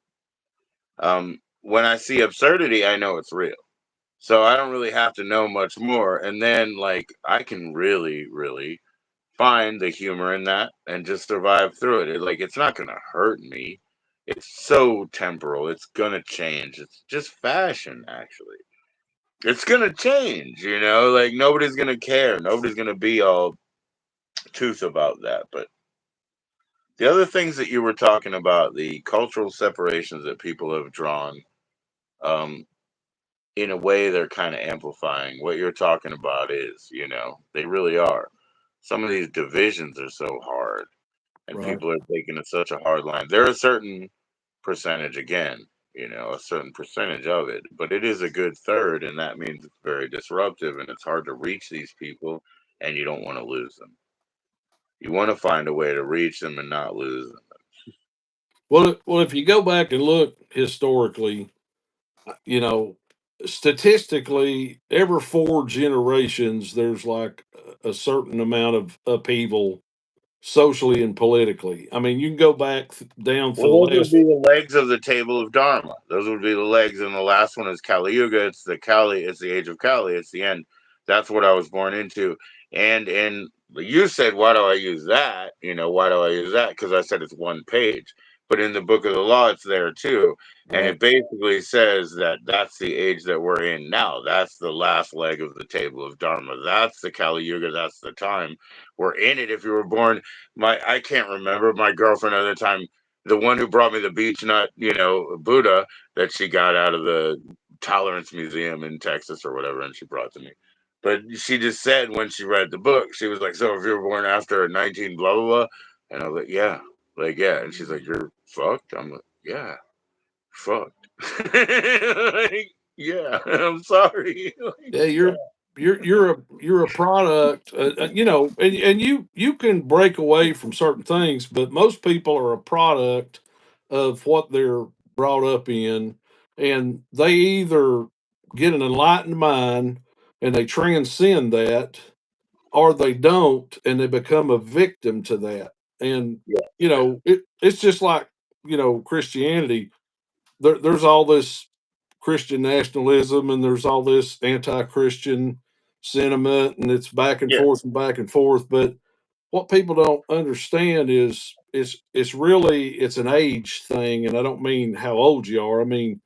When I see absurdity, I know it's real. So I don't really have to know much more. And then, like, I can really, really find the humor in that and just survive through it. Like, it's not gonna hurt me. It's so temporal. It's gonna change. It's just fashion, actually. It's gonna change, like nobody's gonna care. Nobody's gonna be all tooth about that. But the other things that you were talking about, the cultural separations that people have drawn, um, in a way, they're kind of amplifying what you're talking about. They really are. Some of these divisions are so hard, and Right. people are taking it such a hard line. There are a certain percentage, again, a certain percentage of it, but it is a good third, and that means it's very disruptive and it's hard to reach these people, and you don't want to lose them. You want to find a way to reach them and not lose them. Well, if you go back and look historically, you know, statistically, every 4 generations, there's like a certain amount of upheaval socially and politically. I mean, you can go back down for Well, the those would last. be the legs of the table of Dharma. Those would be the legs, and the last one is Kali Yuga. It's the Kali. It's the age of Kali. It's the end. That's what I was born into. And you said, why do I use that? Why do I use that? Because I said it's one page. But in the book of the law, it's there too, and Right. it basically says that that's the age that we're in now. That's the last leg of the table of Dharma. That's the Kali Yuga. That's the time we're in it. If you were born, I can't remember my girlfriend at the time, the one who brought me the beech nut, Buddha that she got out of the Tolerance Museum in Texas or whatever, and she brought to me. But she just said when she read the book, she was like, "So if you were born after 19 blah blah blah," and I was like, yeah, and she's like, "You're fucked." I'm like, "Yeah, fucked." Like, yeah, I'm sorry. Like, Yeah, yeah, you're a product, and you can break away from certain things, but most people are a product of what they're brought up in, and they either get an enlightened mind and they transcend that, or they don't and they become a victim to that. And yeah, it's just like Christianity. There's all this Christian nationalism and there's all this anti-Christian sentiment, and it's back and yeah. forth and back and forth. But what people don't understand is it's really it's an age thing, and I don't mean how old you are. I mean,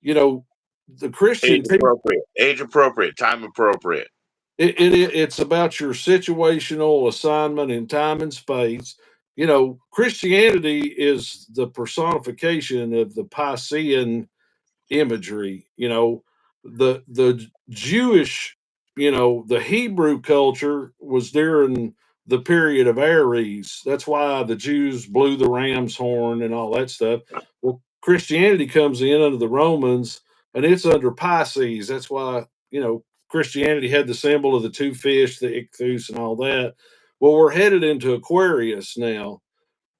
you know, the Christian people. Age appropriate, time appropriate. It's about your situational assignment in time and space. Christianity is the personification of the Piscean imagery. The Jewish, the Hebrew culture was during the period of Aries. That's why the Jews blew the ram's horn and all that stuff. Well, Christianity comes in under the Romans, and it's under Pisces. That's why Christianity had the symbol of the 2 fish, the ichthus, and all that. Well, we're headed into Aquarius now,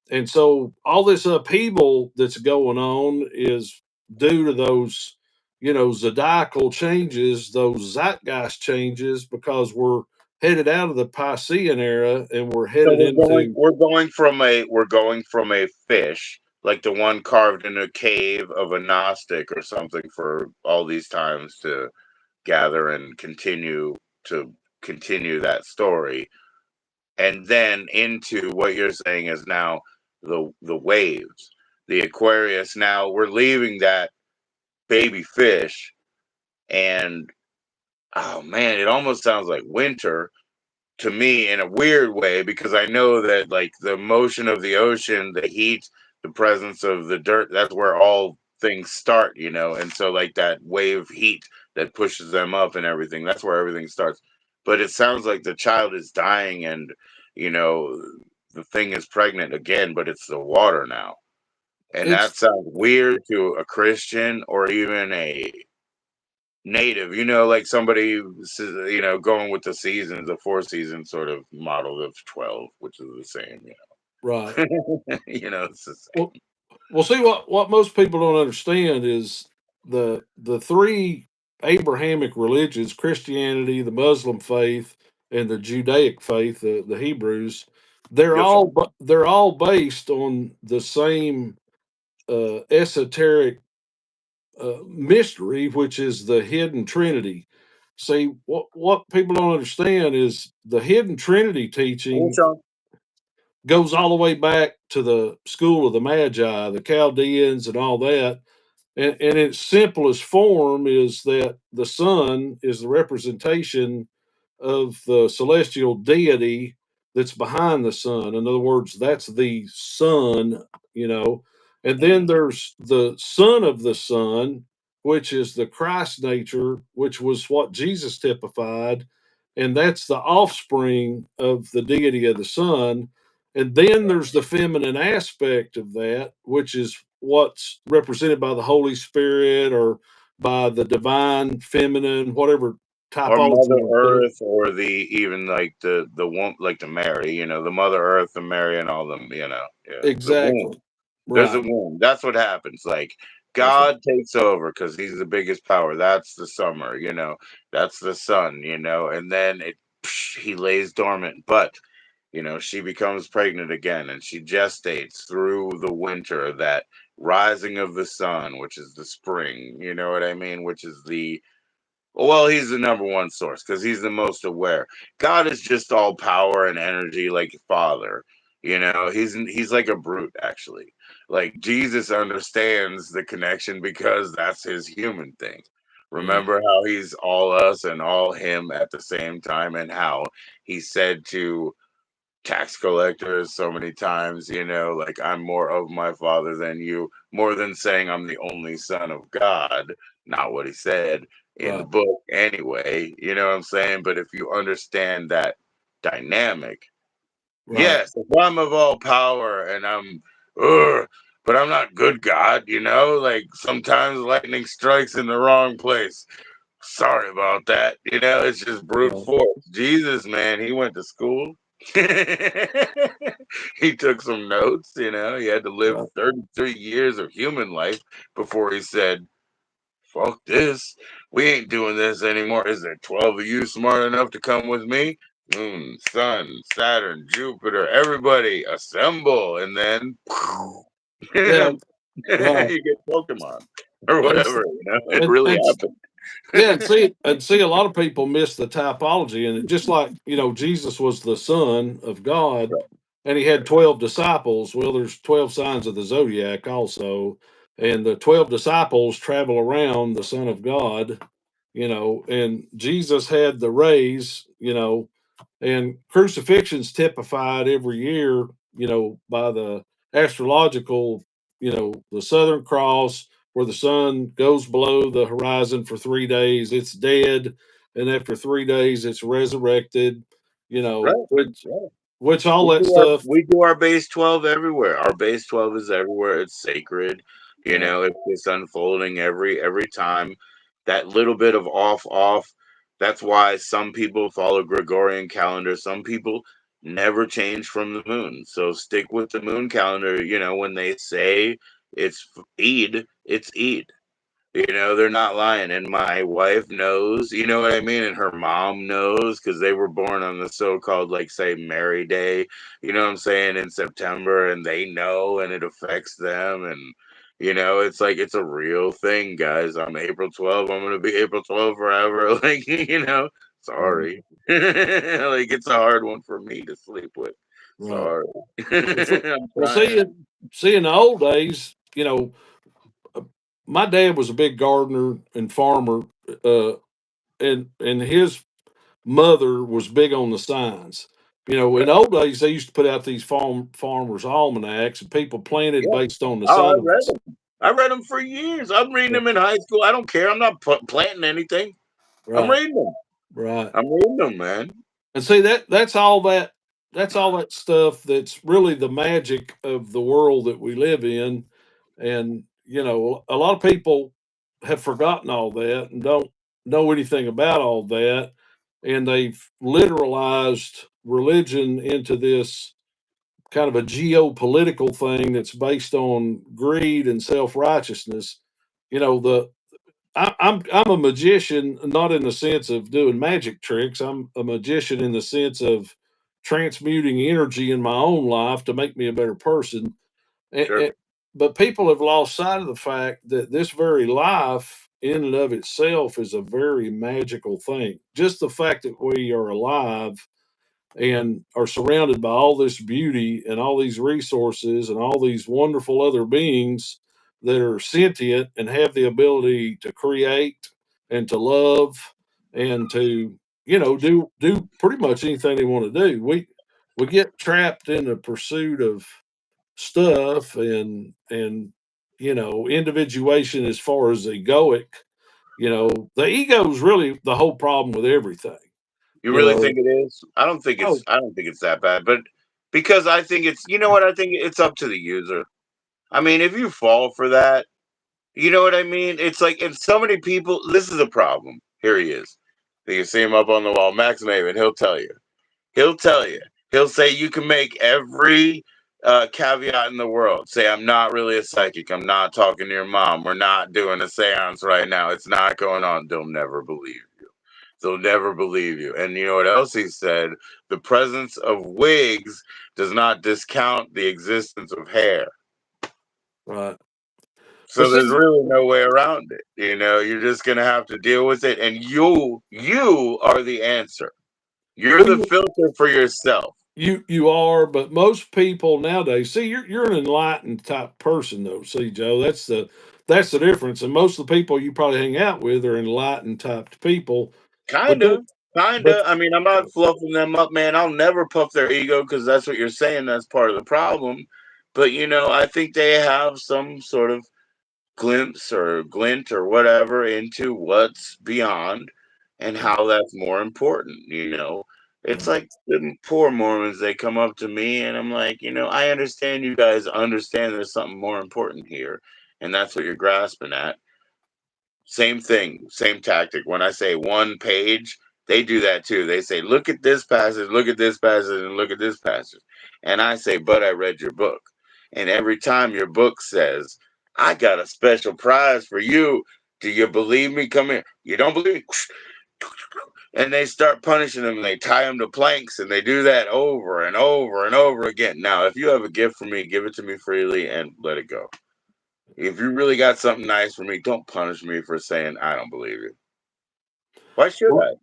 and so all this upheaval that's going on is due to those, zodiacal changes, those zeitgeist changes, because we're headed out of the Piscean era and we're So headed into. we're going from a fish, like the one carved in a cave of a Gnostic or something, for all these times to gather and continue that story, and then into what you're saying is now the waves, the Aquarius. Now we're leaving that baby fish, and oh man, it almost sounds like winter to me in a weird way, because I know that like the motion of the ocean, the heat, the presence of the dirt, that's where all things start, and so like that wave heat that pushes them up and everything, that's where everything starts. But it sounds like the child is dying, and you know the thing is pregnant again, but it's the water now. And that It's sounds weird to a Christian or even a native, like somebody, going with the seasons, the 4 season sort of model of 12, which is the same, right. it's the Well, same. well, see what most people don't understand is the three Abrahamic religions: Christianity, the Muslim faith, and the Judaic faith, the Hebrews. They're Yes, sir. all based on the same esoteric mystery, which is the hidden Trinity. See, what people don't understand is the hidden Trinity Hey, teaching Sean. goes all the way back to the school of the Magi, the Chaldeans, and all that. And in its simplest form is that the sun is the representation of the celestial deity that's behind the sun. In other words, that's the sun, you know. And then Mhm. there's the son of the sun, which is the Christ nature, which was what Jesus typified. And that's the offspring of the deity of the son. And then there's the feminine aspect of that, which is what's represented by the Holy Spirit or by the divine feminine, whatever Or typology Mother you want to put it. Earth, or the even like the womb, like the Mary, the Mother Earth and Mary and all them, yeah, the womb. Exactly. There's a Right. womb. That's what happens. Like That's right. God takes over because He's the biggest power. That's the summer, that's the sun, and then He lays dormant, but she becomes pregnant again, and she gestates through the winter, that rising of the sun, which is the spring. You know what I mean? Which is well, he's the number one source because he's the most aware. God is just all power and energy, like Father. He's like a brute, actually. Like Jesus understands the connection because that's his human thing. Right. Remember how he's all us and all him at the same time, and how he said to tax collectors so many times, like, I'm more of my father than you, more than saying I'm the only son of God. Not what he said in the Right. book anyway, you know what I'm saying? But if you understand that dynamic, Right. yes, if I'm of all power and ugh, but I'm not good God, like sometimes lightning strikes in the wrong place. Sorry about that. It's just brute Right. force. Jesus, man, he went to school. He took some notes. He had to live Right. 33 years of human life before he said, fuck this. We ain't doing this anymore. Is there 12 of you smart enough to come with me? Moon, Sun, Saturn, Jupiter, everybody assemble. And then Yeah. you Right. get Pokemon or And, whatever. It and, really and happened. yeah, and see, a lot of people miss the typology, and it just like Jesus was the son of God, and he had 12 disciples. Well, there's 12 signs of the zodiac also, and the 12 disciples travel around the Son of God, and Jesus had the rays, and crucifixion's typified every year, by the astrological, the Southern Cross, where the sun goes below the horizon for 3 days, it's dead, and after 3 days, it's resurrected. Right. Which Right. all We that do our stuff. we do our base 12 everywhere. Our base 12 is everywhere. It's sacred. Right. It's unfolding every time. That little bit of off. That's why some people follow Gregorian calendar. Some people never change from the moon. So stick with the moon calendar. When they say it's Eid, it's Eid. They're not lying. And my wife knows, you know what I mean? And her mom knows because they were born on the so called, like, say, Mary Day, you know what I'm saying, in September, and they know and it affects them. And, it's like it's a real thing, guys. I'm April 12th. I'm going to be April 12th forever. Like, Right. sorry. Like, it's a hard one for me to sleep with. Right. Sorry. Well, see, I'm well, trying. in the old days, uh, my dad was a big gardener and farmer, uh, and his mother was big on the signs. In old days, they used to put out these farmers' almanacs, and people planted Yeah. based on the Oh, I read signs. them. I read them for years. I'm reading them in high school. I don't care. I'm not planting anything. I'm Right, reading them. right. I'm reading them, man. And see that's all that stuff that's really the magic of the world that we live in. And a lot of people have forgotten all that and don't know anything about all that, and they've literalized religion into this kind of a geopolitical thing that's based on greed and self-righteousness. The I'm a magician, not in the sense of doing magic tricks. I'm a magician in the sense of transmuting energy in my own life to make me a better person. Sure. But people have lost sight of the fact that this very life, in and of itself, is a very magical thing. Just the fact that we are alive and are surrounded by all this beauty and all these resources and all these wonderful other beings. that are sentient and have the ability to create and to love and to, do pretty much anything they want to do. We get trapped in the pursuit of stuff and individuation as far as egoic. The ego is really the whole problem with everything. You You really know, think it is? I don't think oh, it's that bad, but because I think it's, you know what, I think it's up to the user. I mean, if you fall for that, you know what I mean? It's like, and so many people, this is a problem. Here he is. You can see him up on the wall. Max Maven, he'll tell you. He'll tell you. He'll say you can make every caveat in the world. Say, I'm not really a psychic. I'm not talking to your mom. We're not doing a seance right now. It's not going on. They'll never believe you. They'll never believe you. And you know what else he said? The presence of wigs does not discount the existence of hair. right. But So there's see, really no way around it. You're just gonna have to deal with it, and you are the answer. You're well, the filter for yourself. you are, but most people nowadays, see, you're an enlightened type person, though. See, Joe, that's the difference. And most of the people you probably hang out with are enlightened type people, but Kinda, they, but kinda. I mean, I'm not fluffing them up, man. I'll never puff their ego because that's what you're saying. That's part of the problem. But I think they have some sort of glimpse or glint or whatever into what's beyond and how that's more important. It's right, like the poor Mormons, they come up to me and I'm like, I understand you guys understand there's something more important here, and that's what you're grasping at. Same thing, same tactic. When I say one page, they do that too. They say, look at this passage, look at this passage, and look at this passage. And I say, but I read your book. And every time your book says, I got a special prize for you. Do you believe me? Come here. You don't believe me? And they start punishing them and they tie them to planks and they do that over and over and over again. Now, if you have a gift for me, give it to me freely and let it go. If you really got something nice for me, don't punish me for saying I don't believe you. Why should well, I?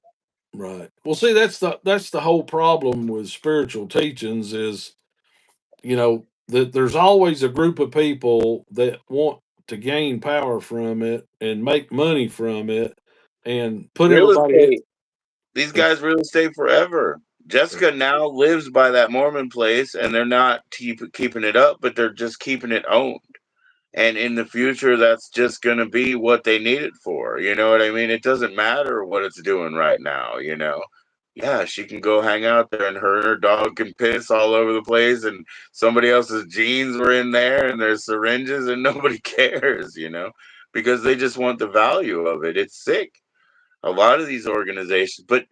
right. Well, see, that's the whole problem with spiritual teachings is, that there's always a group of people that want to gain power from it and make money from it and put Real everybody estate. These guys real estate forever. Jessica now lives by that Mormon place, and they're not keeping it up, but they're just keeping it owned. And in the future, that's just going to be what they need it for. You know what I mean? It doesn't matter what it's doing right now. Yeah, she can go hang out there, and her dog can piss all over the place, and somebody else's jeans were in there, and there's syringes, and nobody cares, because they just want the value of it. It's sick. A lot of these organizations, but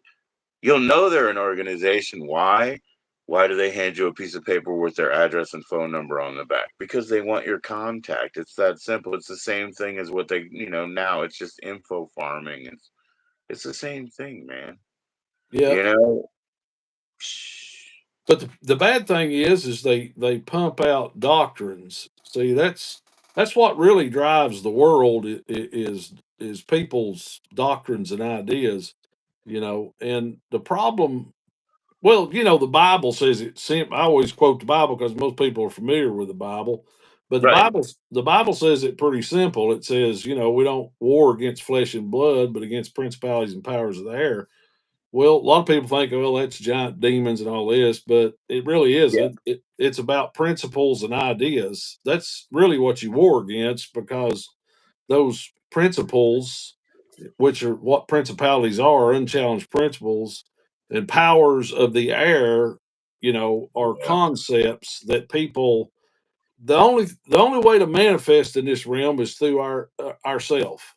you'll know they're an organization. Why? Why do they hand you a piece of paper with their address and phone number on the back? Because they want your contact. It's that simple. It's the same thing as what now it's just info farming. It's the same thing, man. yeah. You know? But the bad thing is they pump out doctrines. See, that's what really drives the world is people's doctrines and ideas. And the problem, well, the Bible says it. I always quote the Bible because most people are familiar with the Bible. But the Right. Bible says it pretty simple. It says, we don't war against flesh and blood, but against principalities and powers of the air. Well, a lot of people think, well, that's giant demons and all this, but it really Yeah. isn't. It's about principles and ideas. That's really what you war against because those principles, which are what principalities are, unchallenged principles and powers of the air, are Yeah. concepts that people the only way to manifest in this realm is through ourself,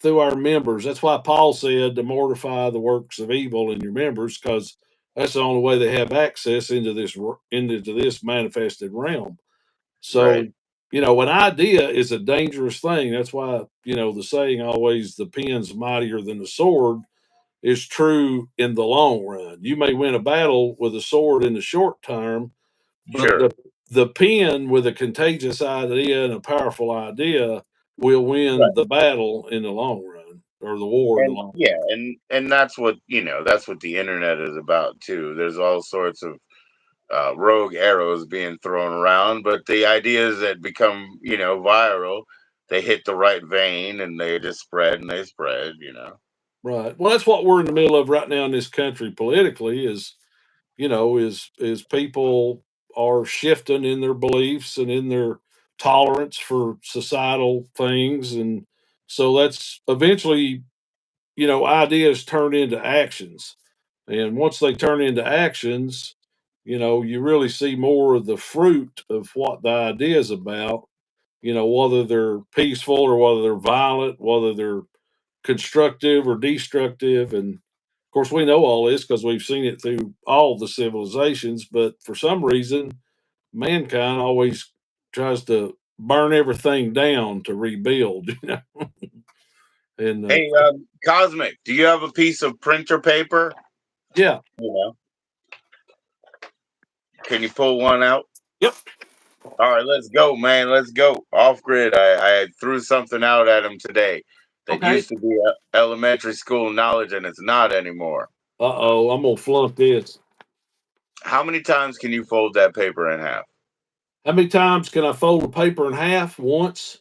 through our members. That's why Paul said to mortify the works of evil in your members, because that's the only way they have access into this manifested realm. Right. So, an idea is a dangerous thing. That's why, the saying always the pen's mightier than the sword is true in the long run. You may win a battle with a sword in the short term, but Sure. the pen with a contagious idea and a powerful idea will win Right. the battle in the long run, or the war in the And long yeah, run. and that's what the internet is about too. There's all sorts of rogue arrows being thrown around, but the ideas that become, viral, they hit the right vein and they just spread and they spread. Right. Well, that's what we're in the middle of right now in this country politically. Is people are shifting in their beliefs and in their tolerance for societal things, and so that's eventually ideas turn into actions, and once they turn into actions, you really see more of the fruit of what the idea is about. Whether they're peaceful or whether they're violent, whether they're constructive or destructive. And of course, we know all this because we've seen it through all the civilizations. But for some reason, mankind always tries to burn everything down to rebuild. And Hey, Cosmic, do you have a piece of printer paper? yeah, You know, can you pull one out? yep, All right, let's go, man. Let's go. Off grid. I threw something out at him today that okay. used to be elementary school knowledge and it's not anymore. Uh-oh, I'm gonna flunk this. How many times can you fold that paper in half? How many times can I fold a paper in half? Once.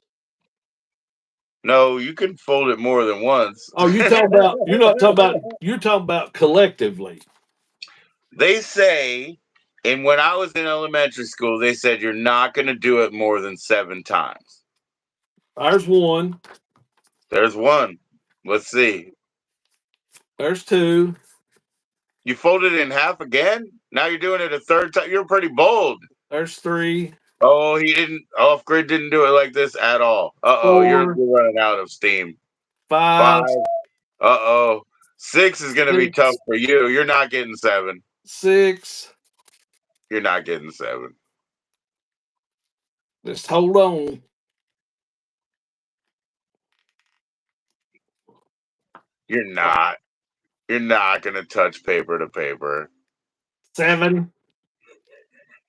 No, you can fold it more than once. Oh, you talking about? You're not talking about. You're talking about collectively. They say, and when I was in elementary school, they said you're not going to do it more than 7 times. There's one. There's one. Let's see. There's two. You folded it in half again? Now you're doing it a third time. You're pretty bold. There's three. Oh, he didn't. Off grid didn't do it like this at all. You're Four. running out of steam. Five. 5. Uh oh. 6 is going to be tough Six. for you. You're not getting 7. Six. You're not getting 7. Just hold on. You're not. You're not going to touch paper to paper. 7.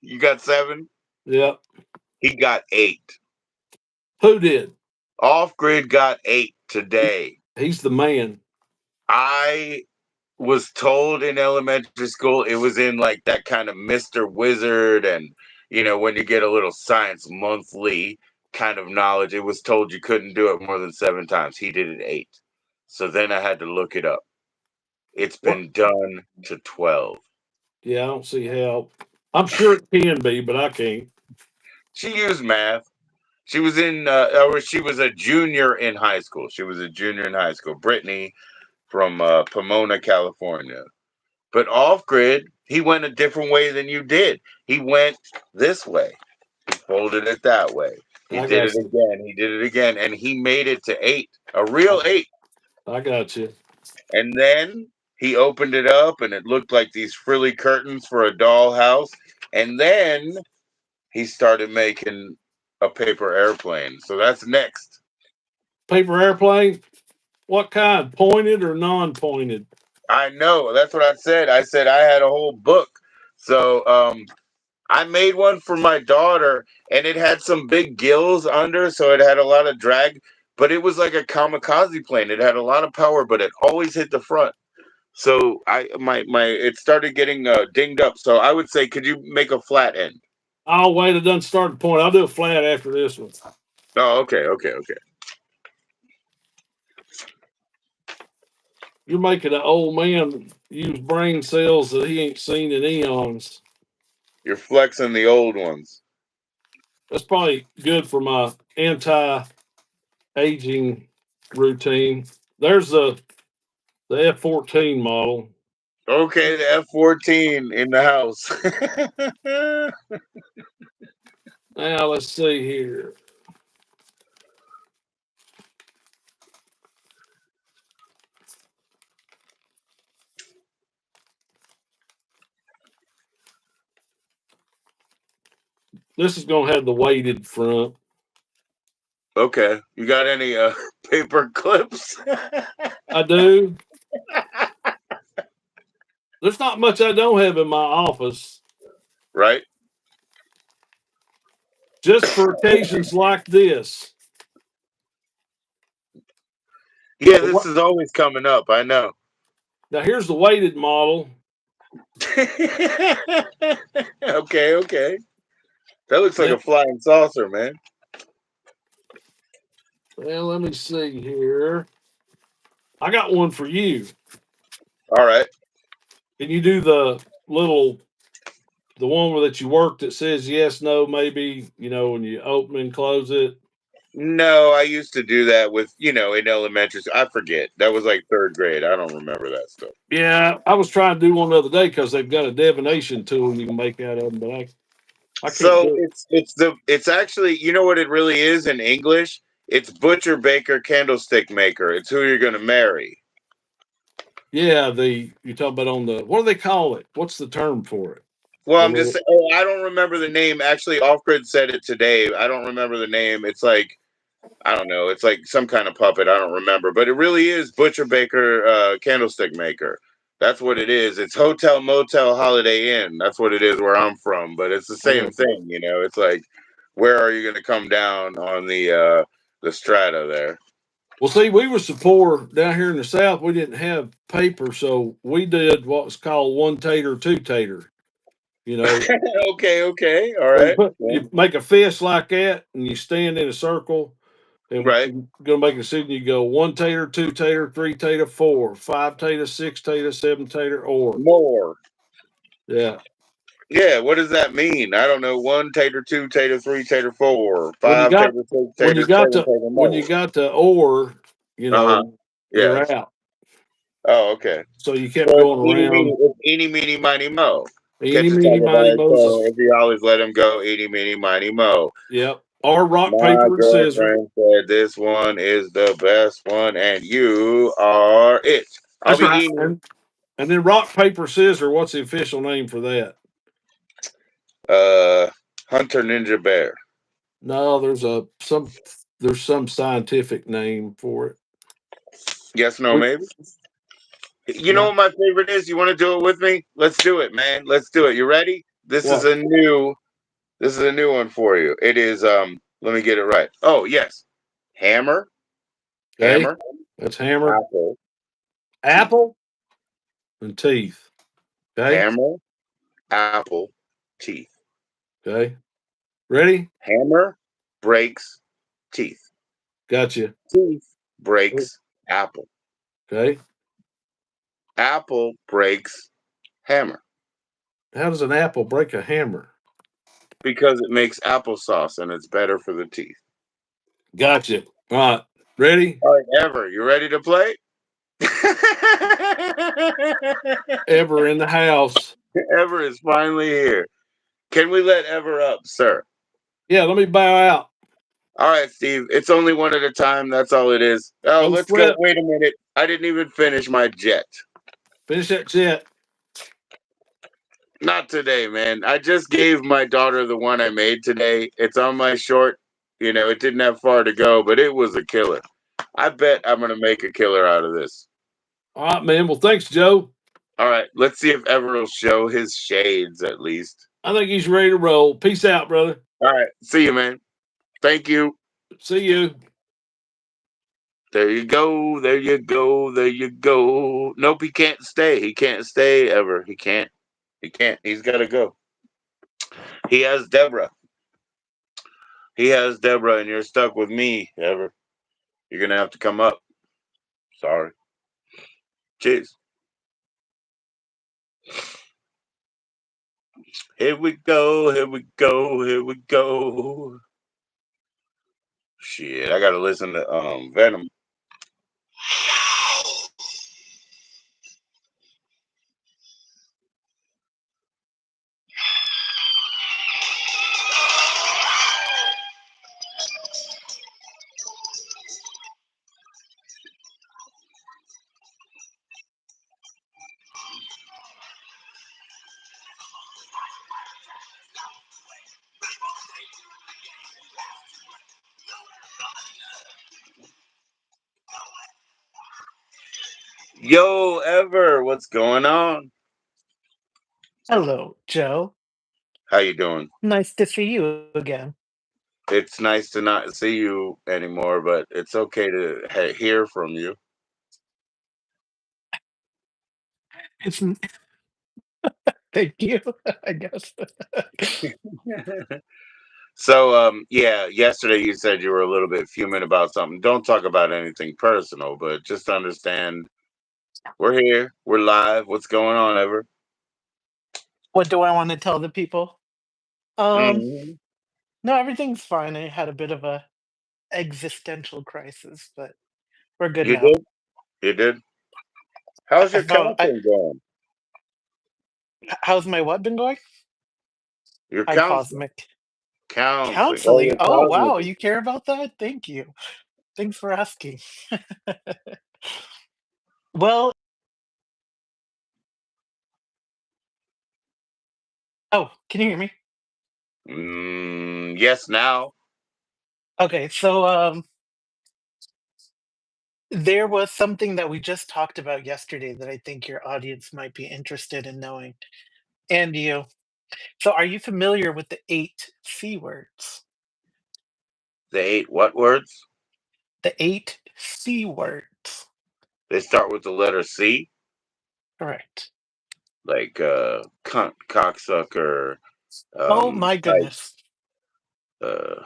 You got 7? Yep. He got 8. Who did? Off grid got 8 today. He's the man. I was told in elementary school it was in like that kind of Mr. Wizard and when you get a little science monthly kind of knowledge, it was told you couldn't do it more than 7 times. He did it 8. So then I had to look it up. It's What? been done to 12. Yeah, I don't see how. I'm sure it can be, but I can't. She used math. She was she was a junior in high school. She was a junior in high school. Brittany from Pomona, California. But off grid, he went a different way than you did. He went this way. He folded it that way. He I did got it you. again. He did it again. And he made it to 8, a real 8. I got you. And then he opened it up and it looked like these frilly curtains for a dollhouse. And then he started making a paper airplane. So that's next. Paper airplane. What kind? Pointed or non-pointed? I know. That's what I said. I said I had a whole book. So I made one for my daughter, and it had some big gills under, so it had a lot of drag. But it was like a kamikaze plane. It had a lot of power, but it always hit the front. So my it started getting dinged up. So I would say, could you make a flat end? I'll wait. It doesn't start the point. I'll do a flat after this one. Oh, okay. You're making an old man use brain cells that he ain't seen in eons. You're flexing the old ones. That's probably good for my anti-aging routine. There's the F-14 model. Okay, the F-14 in the house. Now let's see here. This is gonna have the weighted front. Okay, you got any paper clips? I do. There's not much I don't have in my office, Right? just for occasions like this. Yeah, this is always coming up. I know. Now here's the weighted model. Okay, okay. That looks like Yeah. a flying saucer, man. Well, let me see here. I got one for you. All right. Can you do the one where that you work that says yes, no, maybe, when you open and close it? No, I used to do that with, in elementary school. I forget. That was like third grade. I don't remember that stuff. Yeah, I was trying to do one the other day because they've got a divination tool you can make out of them, but I can't So do it. it's actually, you know what it really is in English? It's butcher, baker, candlestick maker. It's who you're gonna marry. Yeah, you talk about on the what do they call it? What's the term for it? Well, The I'm just little saying, oh, I don't remember the name. Actually, Off Grid said it today. I don't remember the name. It's like, I don't know. It's like some kind of puppet. I don't remember, but it really is butcher, baker, candlestick maker. That's what it is. It's hotel, motel, holiday inn. That's what it is where I'm from. But it's the yeah. same thing, It's like, where are you going to come down on the strata there? Well, see, we were so poor down here in the South. We didn't have paper, so we did what was called one tater, two tater. You know, Okay, okay, all so right, yeah, you make a fist like that, and you stand in a circle, and right. you're gonna make a decision. You go one tater, two tater, three tater, four, five tater, six tater, seven tater, or More. yeah. Yeah, what does that mean? I don't know. One tater, two tater, three tater, four, When you five got tater, six when tater, you got seven to tater, when more. you got to or, Uh huh. you're Yes. out. Oh, okay. So you So kept going around. it's eeny, meeny, miny, mo. Eeny, Catch a meeny, tiger by miny, his toe. Moses. If you always let him go, eeny, meeny, miny, mo. Yep. Or rock, My paper, and scissors. girlfriend said this one is the best one, and you are it. I'll That's be right. eeny. And then rock, paper, scissors. What's the official name for that? Uh, Hunter Ninja Bear. No, there's some scientific name for it. Yes, no, We, maybe. You know no, what my favorite is? You want to do it with me? Let's do it, man. Let's do it. You ready? what? This is a new one for you. It is let me get it right. Oh, yes. Hammer, Okay, hammer, that's hammer, apple, teeth. apple, and teeth. Okay, Hammer, apple, teeth. okay. Ready? Hammer breaks teeth. Gotcha. Teeth breaks apple. Okay. Apple breaks hammer How does an apple break a hammer? because it makes applesauce and it's better for the teeth. Gotcha. All right. Ready? All right, Ever, you ready to play? Ever in the house. Ever is finally here. Can we let Ever up, sir? Yeah, let me bow out. All right, Steve. It's only one at a time. That's all it is. Oh, Go let's go. sweat. Wait a minute. I didn't even finish my jet. Finish that shit. Not today, man. I just gave my daughter the one I made today. It's on my short. It didn't have far to go, but it was a killer. I bet I'm going to make a killer out of this. All right, man. Well, thanks, Joe. All right. Let's see if Ever will show his shades at least. I think he's ready to roll. Peace out, brother. All right. See you, man. Thank you. See you. There you go. There you go. There you go. Nope, he can't stay. He can't stay ever. He can't. He can't. He's got to go. He has Deborah. He has Deborah, and you're stuck with me, Ever. You're going to have to come up. Sorry. Cheers. Here we go. Here we go. Here we go. Shit, I got to listen to Venom. Yo, Ever, what's going on? Hello, Joe. How you doing? Nice to see you again. It's nice to not see you anymore, but it's okay to hear from you. It's Thank you, I guess. So, yeah, yesterday you said you were a little bit fuming about something. Don't talk about anything personal, but just understand we're here, we're live. What's going on, ever? What do I wanna tell the people? Um, Hmm. no, everything's fine. I had a bit of a existential crisis, but we're good You now. did? You did? How's I your found I counseling going? how's my what been going? Your Hi, counseling, Cosmic. counseling. Oh, Counseling. your Oh, wow, cosmic. you care about that? Thank you. Thanks for asking. Well, oh, can you hear me? Yes, now. Okay, so, there was something that we just talked about yesterday that I think your audience might be interested in knowing, and you. So, are you familiar with the 8 C words? The eight what words? The 8 C words. They start with the letter C, Correct. like cunt, cocksucker, Oh my kite, goodness. uh,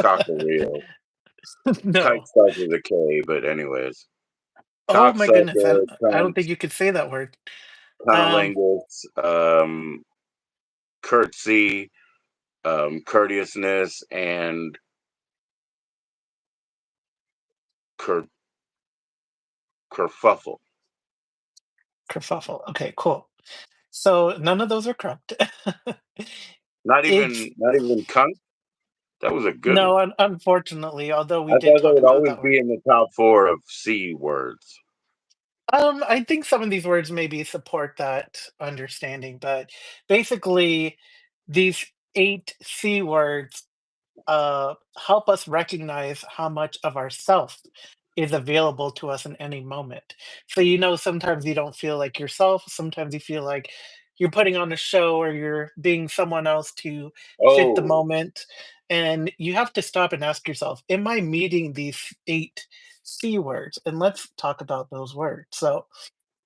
cockatiel. Kite No. starts with a K, but anyways. Oh my goodness, Cocksucker, I don't cunt, think you could say that word. Um, cunnilingus, curtsy, courteousness, and ker- kerfuffle. kerfuffle. Okay, cool. So, none of those are correct. It's Not even cunt. That was a good no, one. unfortunately, although we I did thought that talk would about always that be word. in the top four of C words. I think some of these words maybe support that understanding, but basically, these 8 C words help us recognize how much of ourself is available to us in any moment. So, sometimes you don't feel like yourself, sometimes you feel like you're putting on a show or you're being someone else to fit the Oh, moment. And you have to stop and ask yourself, am I meeting these 8 C words? And let's talk about those words. So,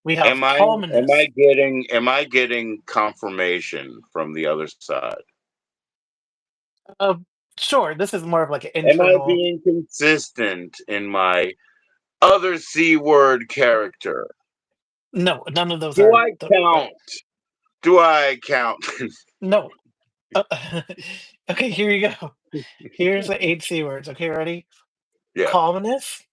we have am I calmness. getting confirmation from the other side? Uh, sure, this is more of like an Am I internal. being consistent in my other C word character? No, none of those Do are I the count? Do I count? no. Uh, okay, here you go. Here's the 8 C words. Okay, ready? Yeah. Calmness,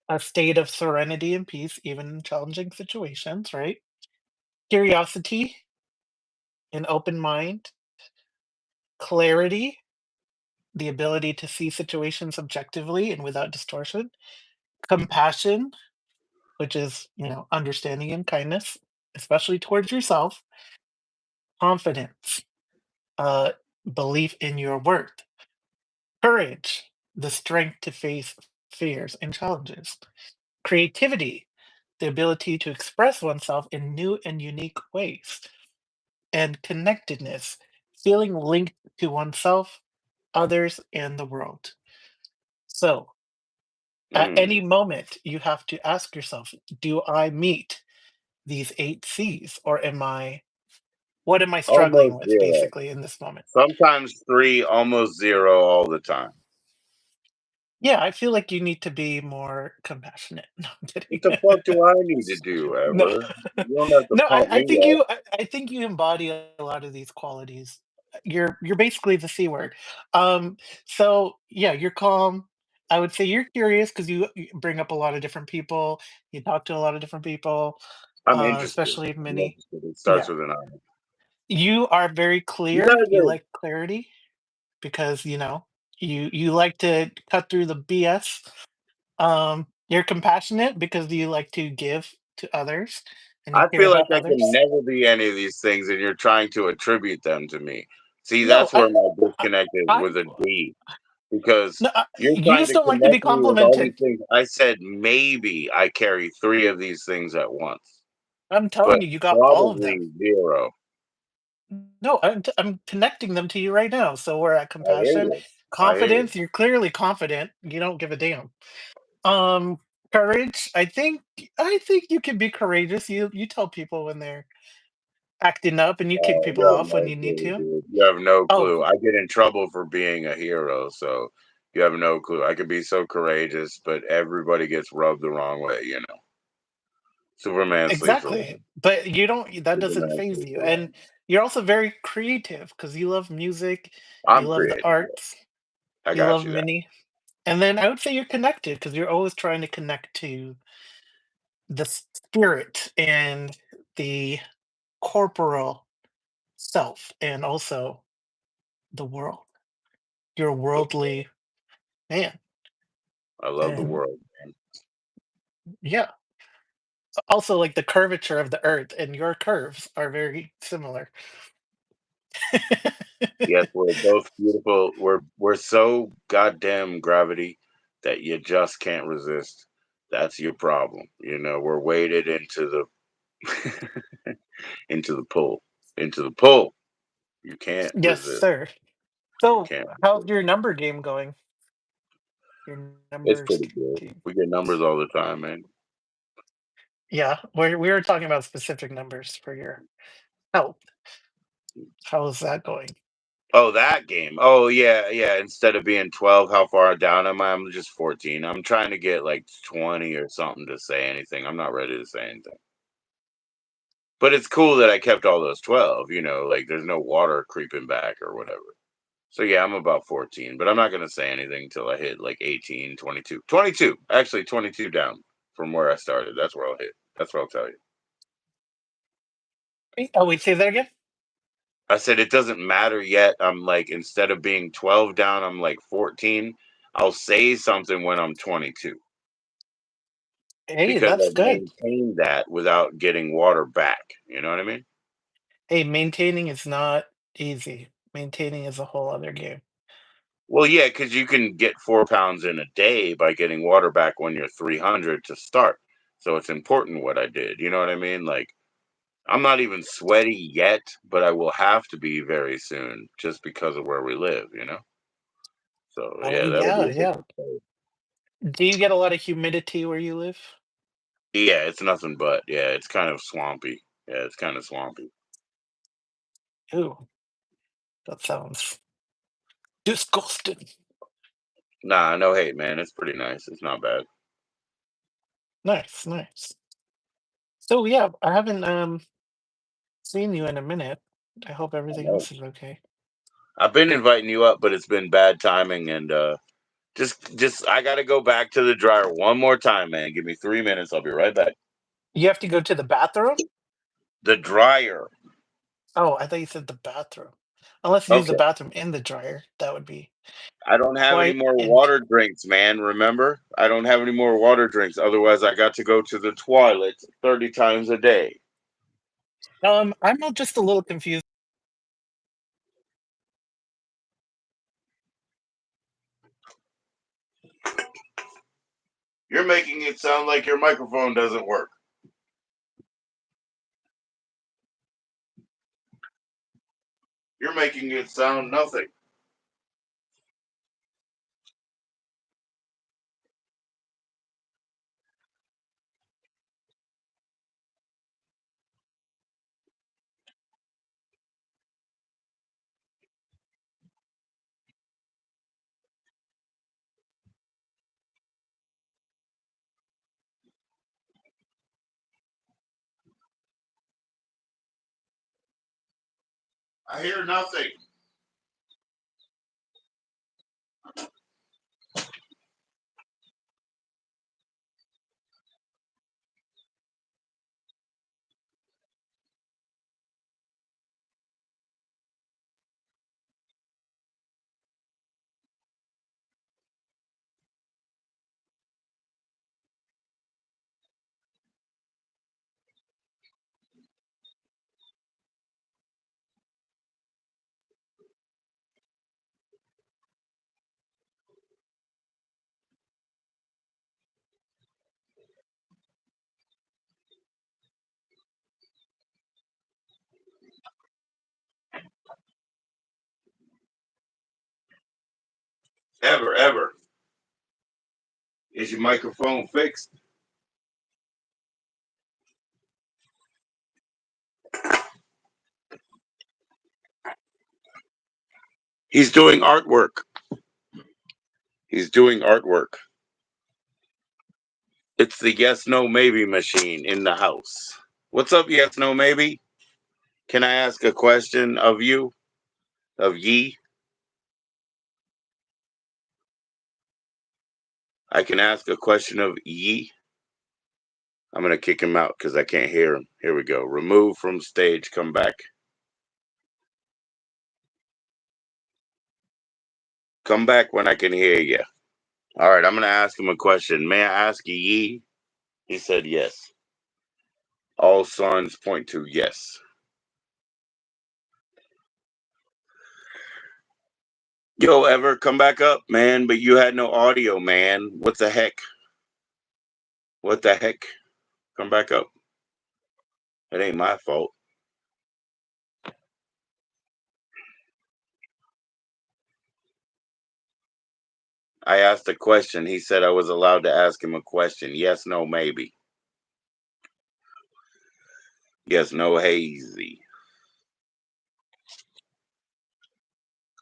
a state of serenity and peace, even in challenging situations, right? Curiosity, an open mind, clarity, the ability to see situations objectively and without distortion, compassion, which is, understanding and kindness, especially towards yourself, confidence, uh, belief in your worth, courage, the strength to face fears and challenges, creativity, the ability to express oneself in new and unique ways, and connectedness, feeling linked to oneself, others, and the world. So, at any Mm, moment, you have to ask yourself, do I meet these 8 C's, or what am I struggling almost with zero. basically in this moment? Sometimes three, almost zero all the time. Yeah, I feel like you need to be more compassionate. No, I'm What kidding. the fuck do I need to do, No, ever? You don't have to no, pump me up. I think you embody a lot of these qualities. You're basically the C word. Um, so yeah, you're calm. I would say you're curious because you bring up a lot of different people. You talk to a lot of different people, I'm interested. especially I'm many. interested. It starts Yeah, with an I. you are very You clear. guys You are. like clarity because you like to cut through the BS. You're compassionate because you like to give to others and you I care feel like about I can others. never be any of these things, and you're trying to attribute them to me. See, No, that's where my disconnect is I with a D, because no, you're you trying just to don't like to be connect me with all these complimented. things. I said maybe I carry three of these things at once, I'm but telling you, you got all of them. probably zero. No, I'm connecting them to you right now. So we're at I hear compassion, you. I hear you. confidence. You're clearly confident. You don't give a damn. Um, Courage. I think you can be courageous. You tell people when they're acting up, and you kick You people have off when no you need clue, to. dude. You have no Oh, clue. I get in trouble for being a hero, so you have no clue. I could be so courageous, but everybody gets rubbed the wrong way, you know. Superman sleeps exactly. alone. But you don't. That doesn't Superman phase sleeps you, and alone. you're also very creative because you love music, you I'm love the creative. arts, I you got love you there. mini, and then I would say you're connected because you're always trying to connect to the spirit and the corporal self, and also the world. You're a worldly man, I love the and world, man. yeah. Also, like the curvature of the earth and your curves are very similar. Yes, we're both beautiful. We're so goddamn gravity that you just can't resist. That's your problem. You know, we're weighted into the into the pull. Into the pull. You can't Yes, resist. sir. You So, can't how's resist. your number game going? Your It's numbers pretty good. game. We get numbers all the time, man. Yeah, we were talking about specific numbers for your health. How is that going? Oh, that game. Oh, yeah, yeah. Instead of being 12, how far down am I? I'm just 14. I'm trying to get like 20 or something to say anything. I'm not ready to say anything. But it's cool that I kept all those 12, you know, like there's no water creeping back or whatever. So yeah, I'm about 14, but I'm not going to say anything until I hit like 18, 22. 22. Actually 22 down from where I started. That's where I'll hit. That's what I'll tell you. Oh, wait, say that again? I said it doesn't matter yet. I'm like instead of being 12 down, I'm like 14. I'll say something when I'm 22 Hey, because that's I've good. maintained that without getting water back. You know what I mean? Hey, maintaining is not easy. Maintaining is a whole other game. Well, yeah, because you can get 4 pounds in a day by getting water back when you're 300 to start. So it's important what I did. You know what I mean? Like, I'm not even sweaty yet, but I will have to be very soon just because of where we live, you know? So, Oh, yeah, that'll be yeah, a big yeah. Do you get a lot of humidity where you live? yeah, it's nothing but. Yeah, it's kind of swampy. Yeah, it's kind of swampy. Ooh, that sounds disgusting. Nah, no hate, man. It's pretty nice. It's not bad. Nice, nice. So yeah, I haven't seen you in a minute. I hope I everything know. else is okay. I've been inviting you up, but it's been bad timing and just I gotta go back to the dryer one more time, man. Give me 3 minutes. I'll be right back. You have to go to the bathroom? The dryer. Oh, I thought you said the bathroom. Unless you use the Okay. bathroom in the dryer, that would be I don't have any quite more int water drinks, man. Remember? I don't have any more water drinks. Otherwise, I got to go to the toilet 30 times a day. I'm not just a little confused. You're making it sound like your microphone doesn't work. You're making it sound nothing. I hear nothing. Ever, ever. Is your microphone fixed? He's doing artwork. He's doing artwork. It's the yes, no, maybe machine in the house. What's up, yes, no, maybe? Can I ask a question of you? Of ye? I can ask a question of ye. I'm going to kick him out because I can't hear him. Here we go. Remove from stage. Come back. Come back when I can hear you. All right, I'm going to ask him a question. May I ask ye? He said yes. All signs point to yes. Yo, Ever, come back up, man. But you had no audio, man. What the heck? What the heck? Come back up. It ain't my fault. I asked a question. He said I was allowed to ask him a question. Yes, no, maybe. Yes, no, hazy.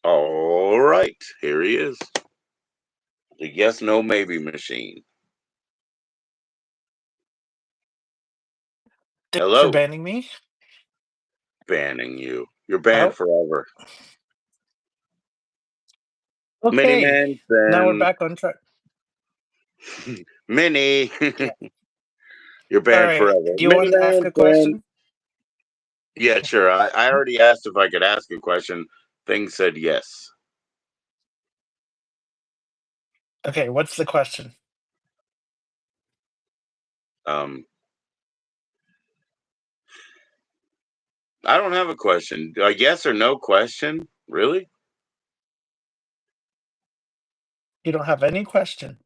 All right, here he is. The yes, no, maybe machine. Thanks for Hello. banning me. Banning you. You're banned Oh, forever. Mini okay. Now we're Manson. back on track. Mini. Yeah. You're All banned right. forever. Do you Mini want to ask a Manson. question? Yeah, sure. I already asked if I could ask a question. Thing said yes. Okay, what's the question? Um, I don't have a question. A yes or no question? Really? You don't have any questions.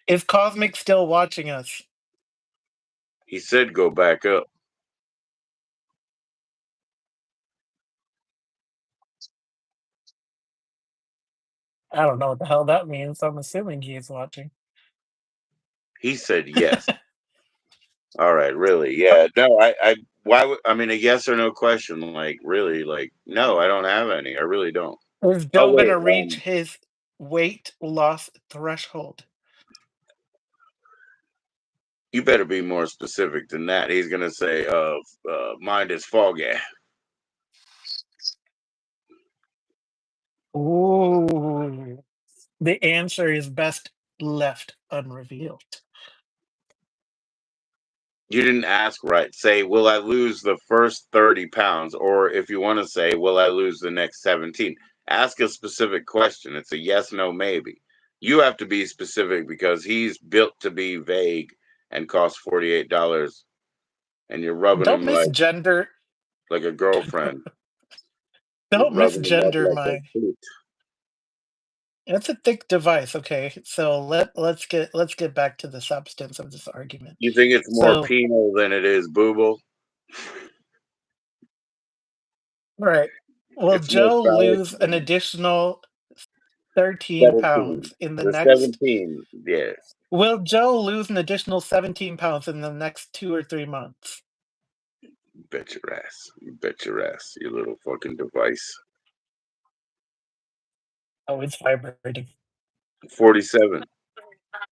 Is Cosmic still watching us? He said go back up. I don't know what the hell that means. I'm assuming he is watching. He said yes. All right, really? Yeah. No, why would, I mean, a yes or no question, like, really, like, no, I don't have any. I really don't. Is Oh, Joe wait. gonna reach his weight loss threshold? You better be more specific than that. He's going to say, mind is foggy. Ooh. The answer is best left unrevealed. You didn't ask right. Say, will I lose the first 30 pounds? Or if you want to say, will I lose the next 17? Ask a specific question. It's a yes, no, maybe. You have to be specific because he's built to be vague and costs $48. And you're rubbing Don't him misgender. like a girlfriend. You're Don't rubbing him up misgender like a my. flute. It's a thick device. Okay, so let's get back to the substance of this argument. You think it's more So, penal than it is booble? all right, will It's more Joe phallic lose an than additional 13 17. pounds in the The next? 17, yeah. Will Joe lose an additional 17 pounds in the next 2 or 3 months? You bet your ass. You bet your ass, you little fucking device. Oh, it's vibrating. 47.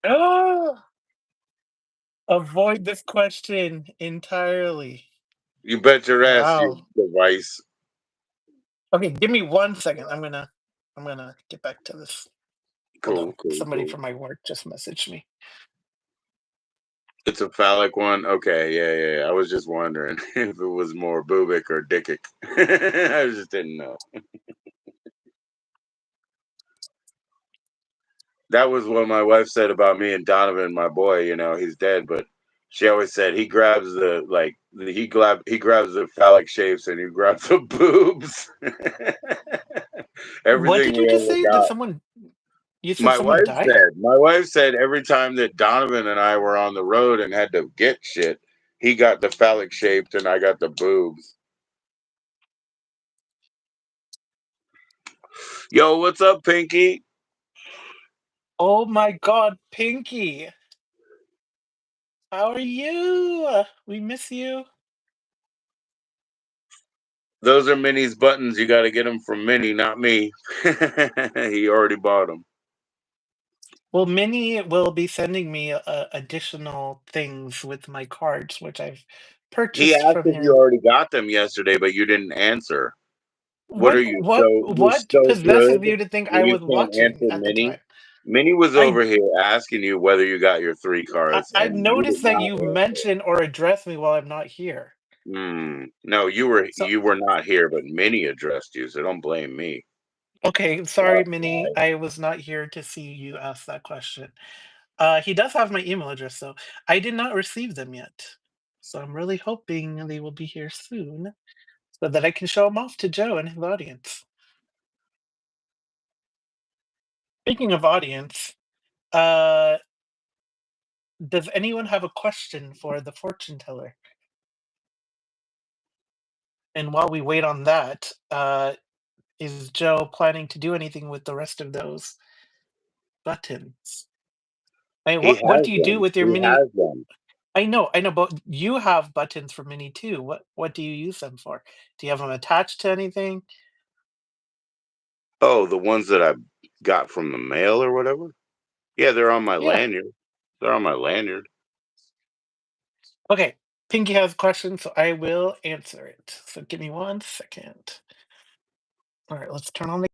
Oh, avoid this question entirely. You bet your ass, you Wow. device. Okay, give me 1 second. I'm gonna get back to this. Hold Cool, on. cool, Somebody cool. from my work just messaged me. It's a phallic one. Okay, yeah. I was just wondering if it was more boobic or dickic. I just didn't know. That was what my wife said about me and Donovan, my boy. You know, he's dead, but she always said he grabs the he grabs the phallic shapes and he grabs the boobs. What Everything did we you just ever say? got. You said someone died? My wife said every time that Donovan and I were on the road and had to get shit, he got the phallic shaped and I got the boobs. Yo, what's up, Pinky? Oh my God, Pinky, how are you? We miss you. Those are Minnie's buttons. You got to get them from Minnie, not me. He already bought them. Well, Minnie will be sending me additional things with my cards, which I've He purchased asked from if you him. already got them yesterday, but you didn't answer. What What are you what so you're what so possesses good you to think when I you was can't watching answer at the Minnie? time? Minnie was I over here asking you whether you got your 3 I, cards, I and you did noticed that not you answer. mentioned or addressed me while I'm not here. No, So you were not here, but Minnie addressed you, so don't blame me. okay, sorry, That's Minnie. why. I was not here to see you ask that question. He does have my email address, though. I did not receive them yet. So I'm really hoping they will be here soon so that I can show them off to Joe and his audience. Speaking of audience, uh, does anyone have a question for the fortune teller? And while we wait on that, is Joe planning to do anything with the rest of those buttons? I mean, He what has do you do them. with your He mini? has them. I know, but you have buttons for mini too. What do you use them for? Do you have them attached to anything? Oh, the ones that I got from the mail or whatever? Yeah, they're on my Yeah. lanyard. They're on my lanyard. Okay. Pinky has a question, so I will answer it. So give me 1 second. All right, let's turn on the.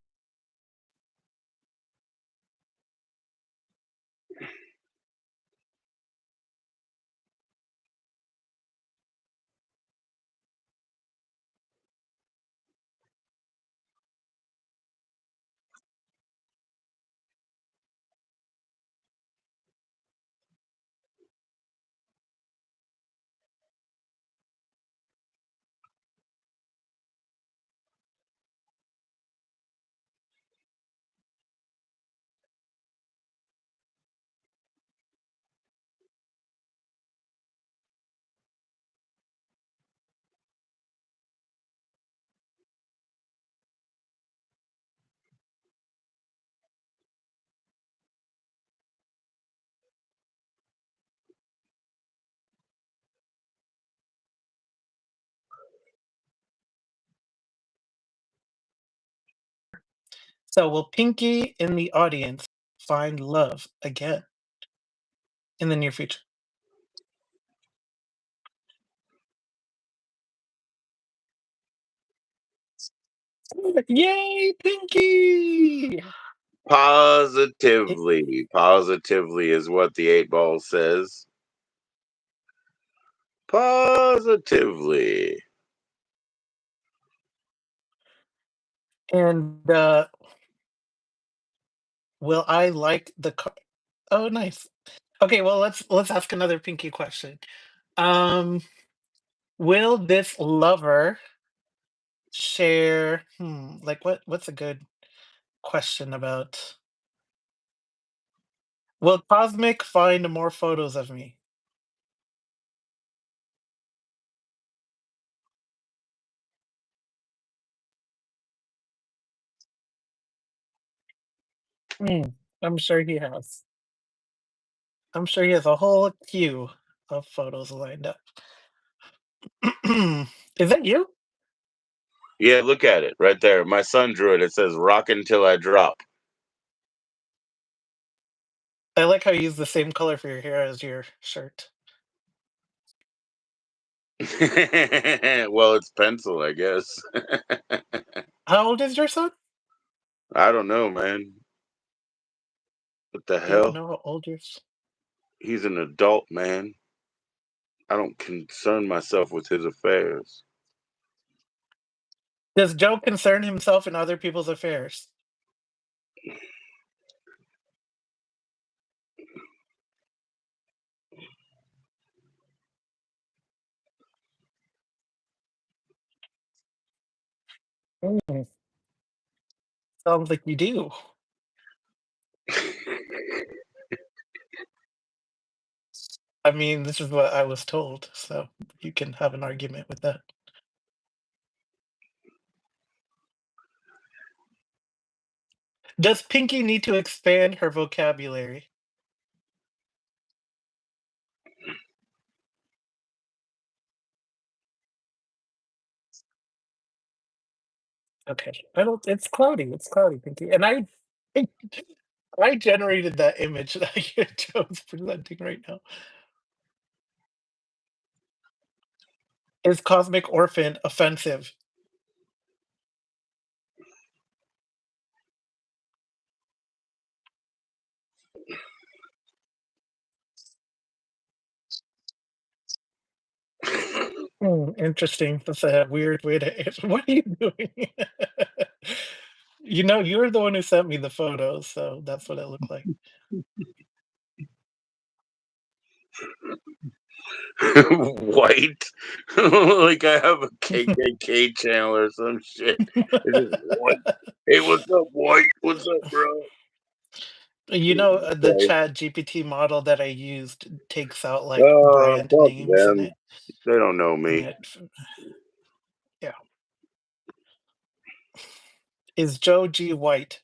So will Pinky in the audience find love again in the near future? Yay, Pinky! It- Positively. Positively is what the 8 ball says. Positively. and will I like the car? Oh, nice. Okay, well let's ask another Pinky question. Um, will this lover share? Like what's a good question about? Will Cosmic find more photos of me? Hmm, I'm sure he has. I'm sure he has a whole queue of photos lined up. Is that you? Yeah, look at it right there. My son drew it. It says "Rockin' till I drop." I like how you use the same color for your hair as your shirt. Well, it's pencil, I guess. How old is your son? I don't know, man. What the You don't hell? know how old your. He's an adult, man. I don't concern myself with his affairs. Does Joe concern himself in other people's affairs? Mm, sounds like you do. I mean, this is what I was told, so you can have an argument with that. Does Pinky need to expand her vocabulary? Okay. I don't it's cloudy. It's cloudy, Pinky. And I generated that image that Joe's presenting right now. Is Cosmic Orphan offensive? Interesting. That's a weird way to answer. What are you doing? You were the one who sent me the photos, so that's what it looked like. White, like I have a KKK channel or some shit. It's just white. Hey, what's up, white? What's up, bro? The Okay. Chat GPT model that I used takes out like Oh, brand fuck names in them. it. They don't know And me. yeah. Is Joe G white?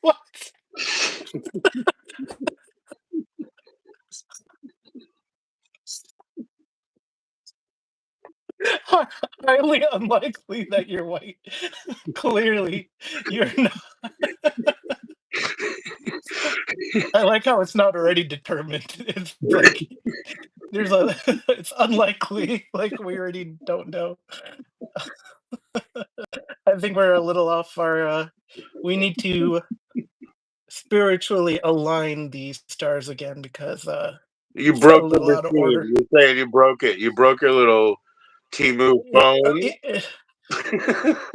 What? Highly unlikely that you're white. Clearly, you're not. I like how it's not already determined. It's like it's unlikely. Like we already don't know. I think we're a little off our. We need to spiritually align these stars again because You it's a broke the little out of machine. order. You're saying you broke it. You broke your little Timu phone.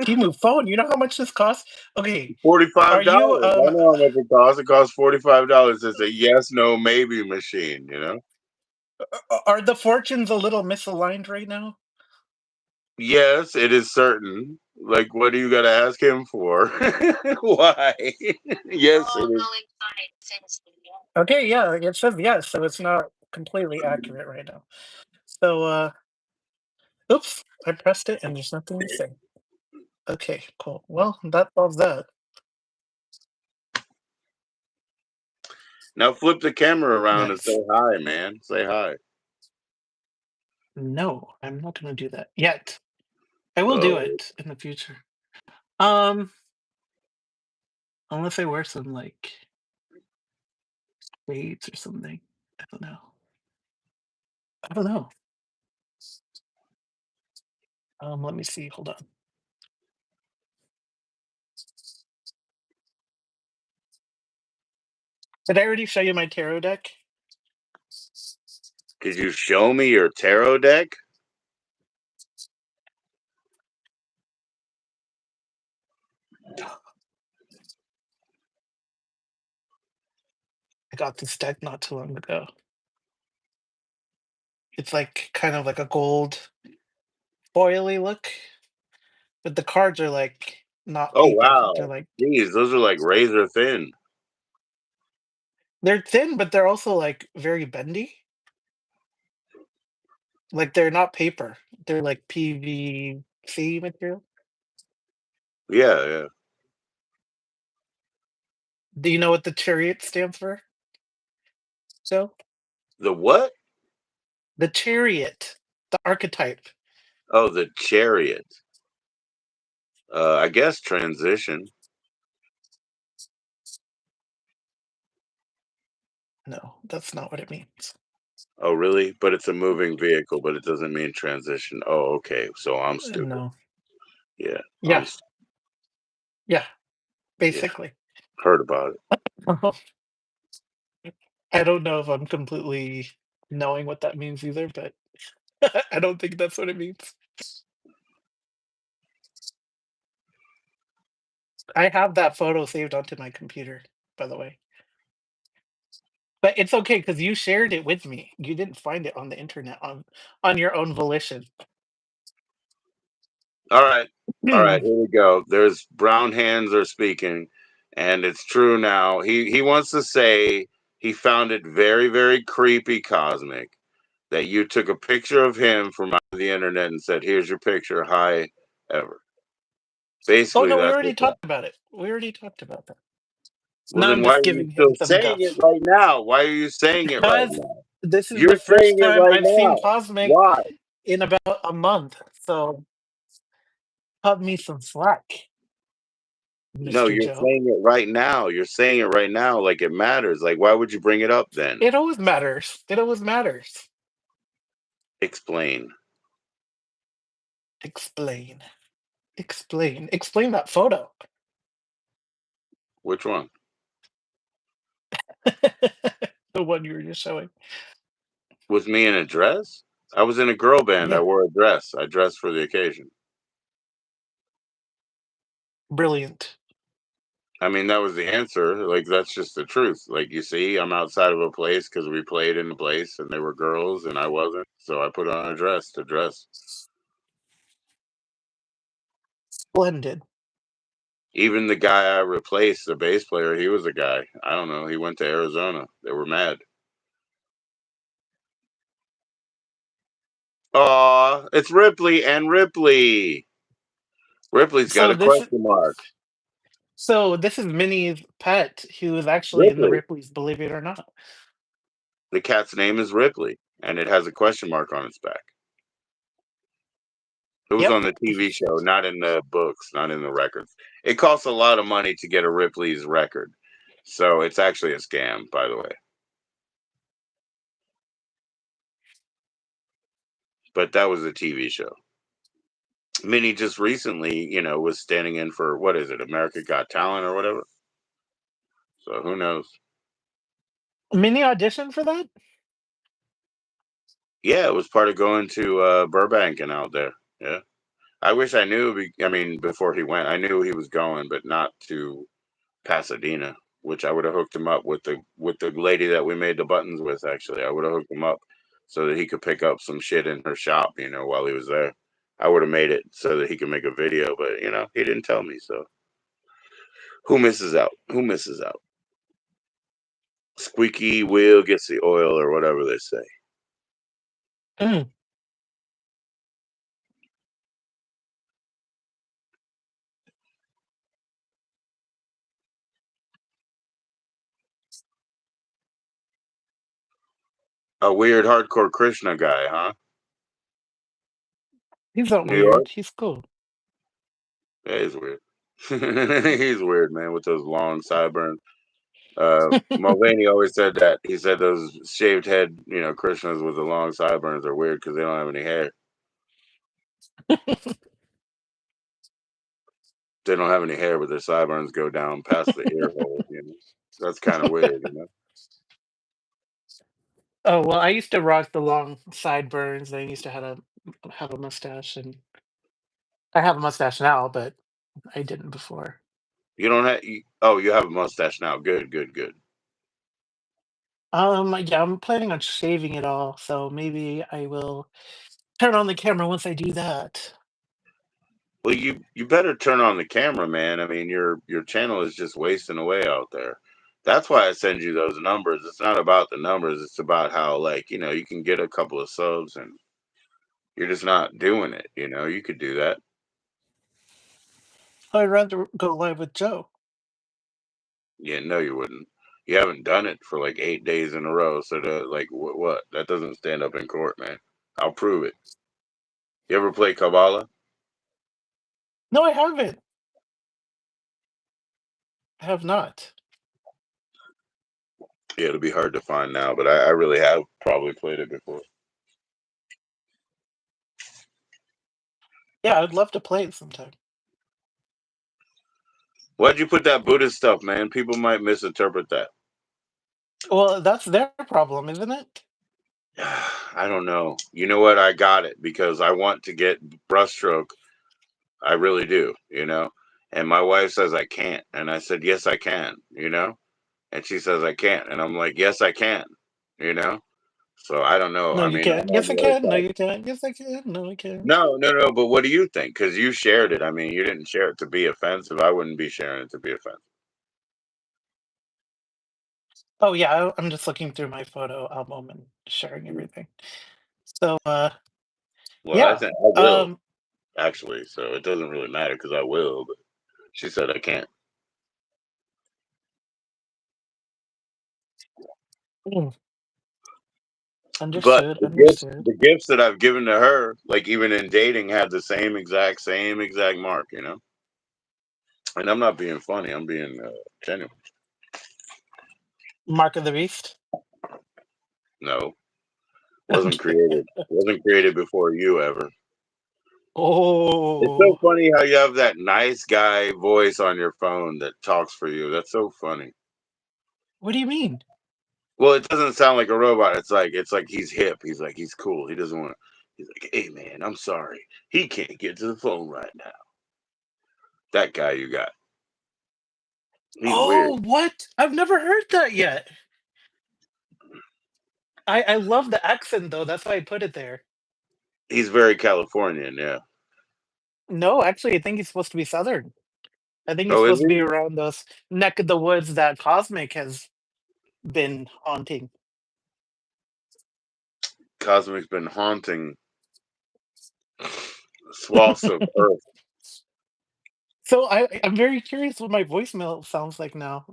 Timu phone. You know how much this costs? Okay, are $45. you I know how much it costs. It costs $45. It's a yes, no, maybe machine. are the fortunes a little misaligned right now? Yes, it is certain. Like, what do you got to ask him for? Why? Yes, it is. Okay, yeah, it says yes, so it's not completely accurate right now. So, oops, I pressed it and there's nothing to say. Okay, cool. Well, that solves that. Now flip the camera around and Nice. say hi, man. Say hi. No, I'm not gonna do that yet. I will do Oh, it in the future. Um, unless I wear some like shades or something. I don't know. I don't know. Let me see. Hold on. Did I already show you my tarot deck? could you show me your tarot deck? I got this deck not too long ago. It's like kind of like a gold foily look, but the cards are like not Oh, paper. wow. They're like Jeez, those are like razor thin. they're thin, but they're also like very bendy. Like they're not paper. They're like PVC material. Yeah, yeah. Do you know what the chariot stands for? So The what? the chariot, the archetype. Oh, the chariot. I guess transition. No, that's not what it means. Oh, really? But it's a moving vehicle, but it doesn't mean transition. Oh, okay. So I'm stupid. No. Yeah, Yeah, yeah, yeah. basically. Heard about it. I don't know if I'm completely knowing what that means either, but I don't think that's what it means. I have that photo saved onto my computer, by the way. But it's okay because you shared it with me. You didn't find it on the internet on your own volition. All right. All right, here we go. There's brown hands are speaking, and it's true now. He wants to say he found it very, very creepy, Cosmic, that you took a picture of him from out of the internet and said, "Here's your picture. Hi, ever." Oh Basically, no, we that's already what's up. talked about it. We already talked about that. Well, Now then I'm why just are you giving him still some saying it guff right now? Why are you saying it right because now? this is the You're first saying it time right I've seen now. Cosmic Why? in about a month. So cut me some slack, No, Mr. you're Joe. saying it right now. You're saying it right now like it matters. Like, why would you bring it up then? It always matters. It always matters. Explain. Explain. Explain. Explain that photo. Which one? The one you were just showing. Was me in a dress? I was in a girl band. I Yeah. wore a dress. I dressed for the occasion. Brilliant. I mean, that was the answer. Like, that's just the truth. Like, you see, I'm outside of a place because we played in a place and they were girls and I wasn't. So I put on a dress to dress. Splendid. Even the guy I replaced, the bass player, he was a guy. I don't know. He went to Arizona. They were mad. Aw, it's Ripley and Ripley. Ripley's got So a this question mark. so this is Minnie's pet who is actually in the Ripley. Ripley's, believe it or not. The cat's name is Ripley, and it has a question mark on its back. It was Yep. on the TV show, not in the books, not in the records. It costs a lot of money to get a Ripley's record. So it's actually a scam, by the way. But that was a TV show. Minnie just recently, was standing in for what is it, America Got Talent or whatever. So who knows? Minnie auditioned for that? Yeah, it was part of going to Burbank and out there. Yeah. I wish I knew. I mean, before he went, I knew he was going, but not to Pasadena, which I would have hooked him up with the lady that we made the buttons with. Actually, I would have hooked him up so that he could pick up some shit in her shop, while he was there. I would have made it so that he could make a video, but he didn't tell me. So who misses out? Who misses out? Squeaky wheel gets the oil, or whatever they say. Mm. A weird hardcore Krishna guy, huh? He's not New York? weird. He's cool. Yeah, he's weird. He's weird, man, with those long sideburns. Mulvaney always said that. He said those shaved head, Krishnas with the long sideburns are weird because they don't have any hair. They don't have any hair, but their sideburns go down past the ear hole. That's kind of weird. Oh well, I used to rock the long sideburns. I used to have a mustache, and I have a mustache now, but I didn't before. You don't have. Oh, you have a mustache now. Good, good, good. Yeah, I'm planning on shaving it all, so maybe I will turn on the camera once I do that. Well, you better turn on the camera, man. I mean, your channel is just wasting away out there. That's why I send you those numbers. It's not about the numbers. It's about how, like, you can get a couple of subs and you're just not doing it. You could do that. I'd rather go live with Joe. Yeah, no, you wouldn't. You haven't done it for like 8 days in a row. So, like, what? That doesn't stand up in court, man. I'll prove it. You ever play Kabbalah? No, I haven't. I have not. Yeah, it'll be hard to find now, but I really have probably played it before. Yeah, I'd love to play it sometime. Why'd you put that Buddhist stuff, man? People might misinterpret that. Well, that's their problem, isn't it? I don't know. You know what? I got it because I want to get brushstroke. I really do. And my wife says I can't. And I said, yes, I can. And she says I can't. And I'm like, yes, I can. You know? So I don't know. No, I you mean, can't. I'm on Yes, I the other can. No, side. you can't. Yes, I can. No, I can't. No. But what do you think? Because you shared it. I mean, you didn't share it to be offensive. I wouldn't be sharing it to be offensive. Oh yeah, I'm just looking through my photo album and sharing everything. So Well, I yeah. think I will Um actually. So it doesn't really matter because I will. But she said I can't. mm, But understood, the understood. gifts that I've given to her, like even in dating, have the same exact mark. And I'm not being funny. I'm being genuine. Mark of the Beast. No, wasn't created before you ever. It's so Oh, funny how you have that nice guy voice on your phone that talks for you. That's so funny. what do you mean? Well, it doesn't sound like a robot. It's like he's hip. He's like he's cool. He doesn't want to. He's like, hey man, I'm sorry. He can't get to the phone right now. That guy you got. He's weird. Oh, what? I've never heard that yet. I love the accent though. That's why I put it there. He's very Californian. Yeah. No, actually, I think he's supposed to be Southern. I think he's Oh, is supposed to be he? around those neck of the woods that Cosmic has been haunting. Cosmic's been haunting swaths of Earth. So I'm very curious what my voicemail sounds like now.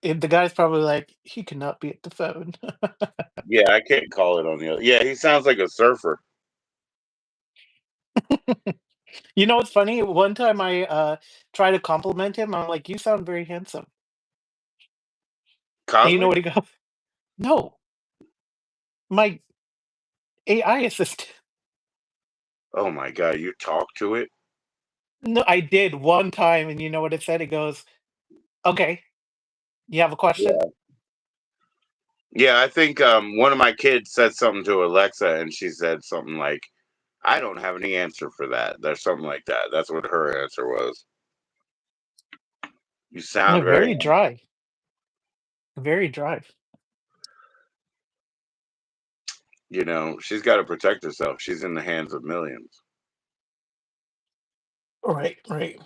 The guy's probably like, he cannot be at the phone. Yeah, I can't call it on the other. Yeah, he sounds like a surfer. You know what's funny? One time I try to compliment him. I'm like, "You sound very handsome." And you know Cosmic? what he goes? No, my AI assistant. Oh my god, you talk to it? No, I did one time, and you know what it said? It goes, "Okay, you have a question?" Yeah. Yeah, I think one of my kids said something to Alexa and she said something like, I don't have any answer for that. There's something like that. That's what her answer was. You No, sound very very dry, very dry. she's got to protect herself. She's in the hands of millions. Right, right.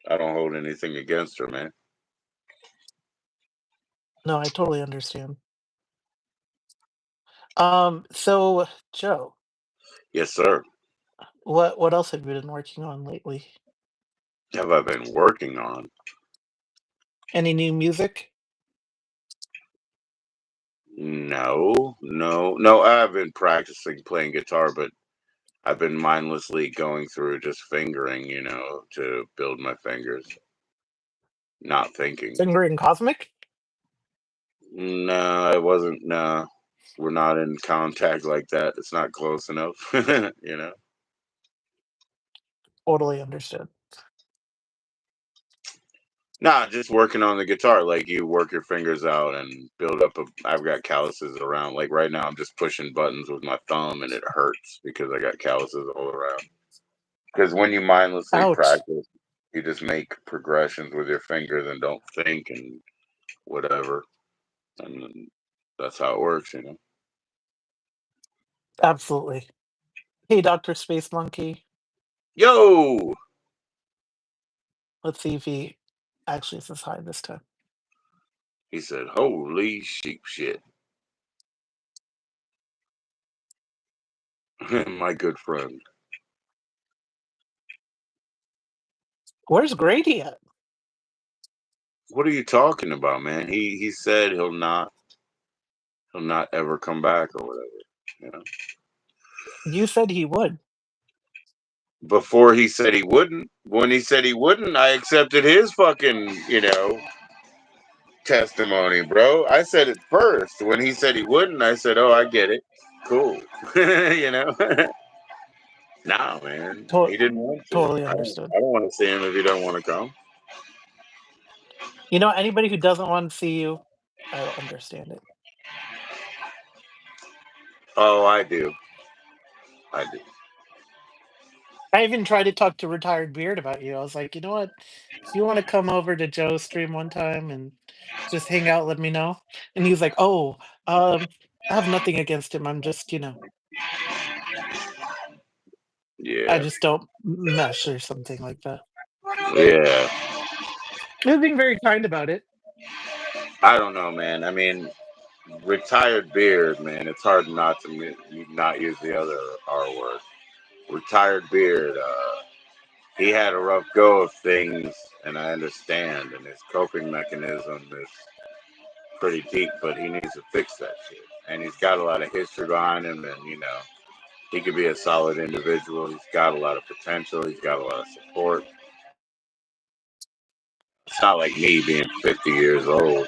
I don't hold anything against her, man. No, I totally understand. So Joe, Yes, sir. what else have you been working on lately? Have I been working on? Any new music? No. I've been practicing playing guitar, but I've been mindlessly going through just fingering, to build my fingers, not thinking. Singer in Cosmic? No, it wasn't. No, we're not in contact like that. It's not close enough. Totally understood. Nah, just working on the guitar. Like you work your fingers out and build up a. I've got calluses around. Like right now, I'm just pushing buttons with my thumb, and it hurts because I got calluses all around. Because when you mindlessly Ouch. practice, you just make progressions with your fingers and don't think and whatever, and that's how it works. Absolutely. Hey, Dr. Space Monkey. Yo, Let's see if he actually says hi this time. he said, "Holy sheep shit." My good friend. Where's Grady at? What are you talking about, man? He said he'll not ever come back or whatever. You know. You said he would. Before he said he wouldn't. When he said he wouldn't, I accepted his fucking, testimony, bro. I said it first. When he said he wouldn't, I said, "Oh, I get it. Cool." you know. Nah, man. To- He didn't want to. totally I don't understood. I don't want to see him if he don't want to come. You know, anybody who doesn't want to see you, I understand it. Oh, I do. I do. I even tried to talk to Retired Beard about you. I was like, you know what? If you want to come over to Joe's stream one time and just hang out, let me know. And he was like, oh, um, I have nothing against him. I'm just, I Yeah, just don't mesh or something like that. yeah. He was being very kind about it. I don't know, man. I mean, retired beard, man. It's hard not to not use the other R word. Retired beard. He had a rough go of things, and I understand. And his coping mechanism is pretty deep, but he needs to fix that shit. And he's got a lot of history behind him, and he could be a solid individual. He's got a lot of potential. He's got a lot of support. It's not like me being 50 years old.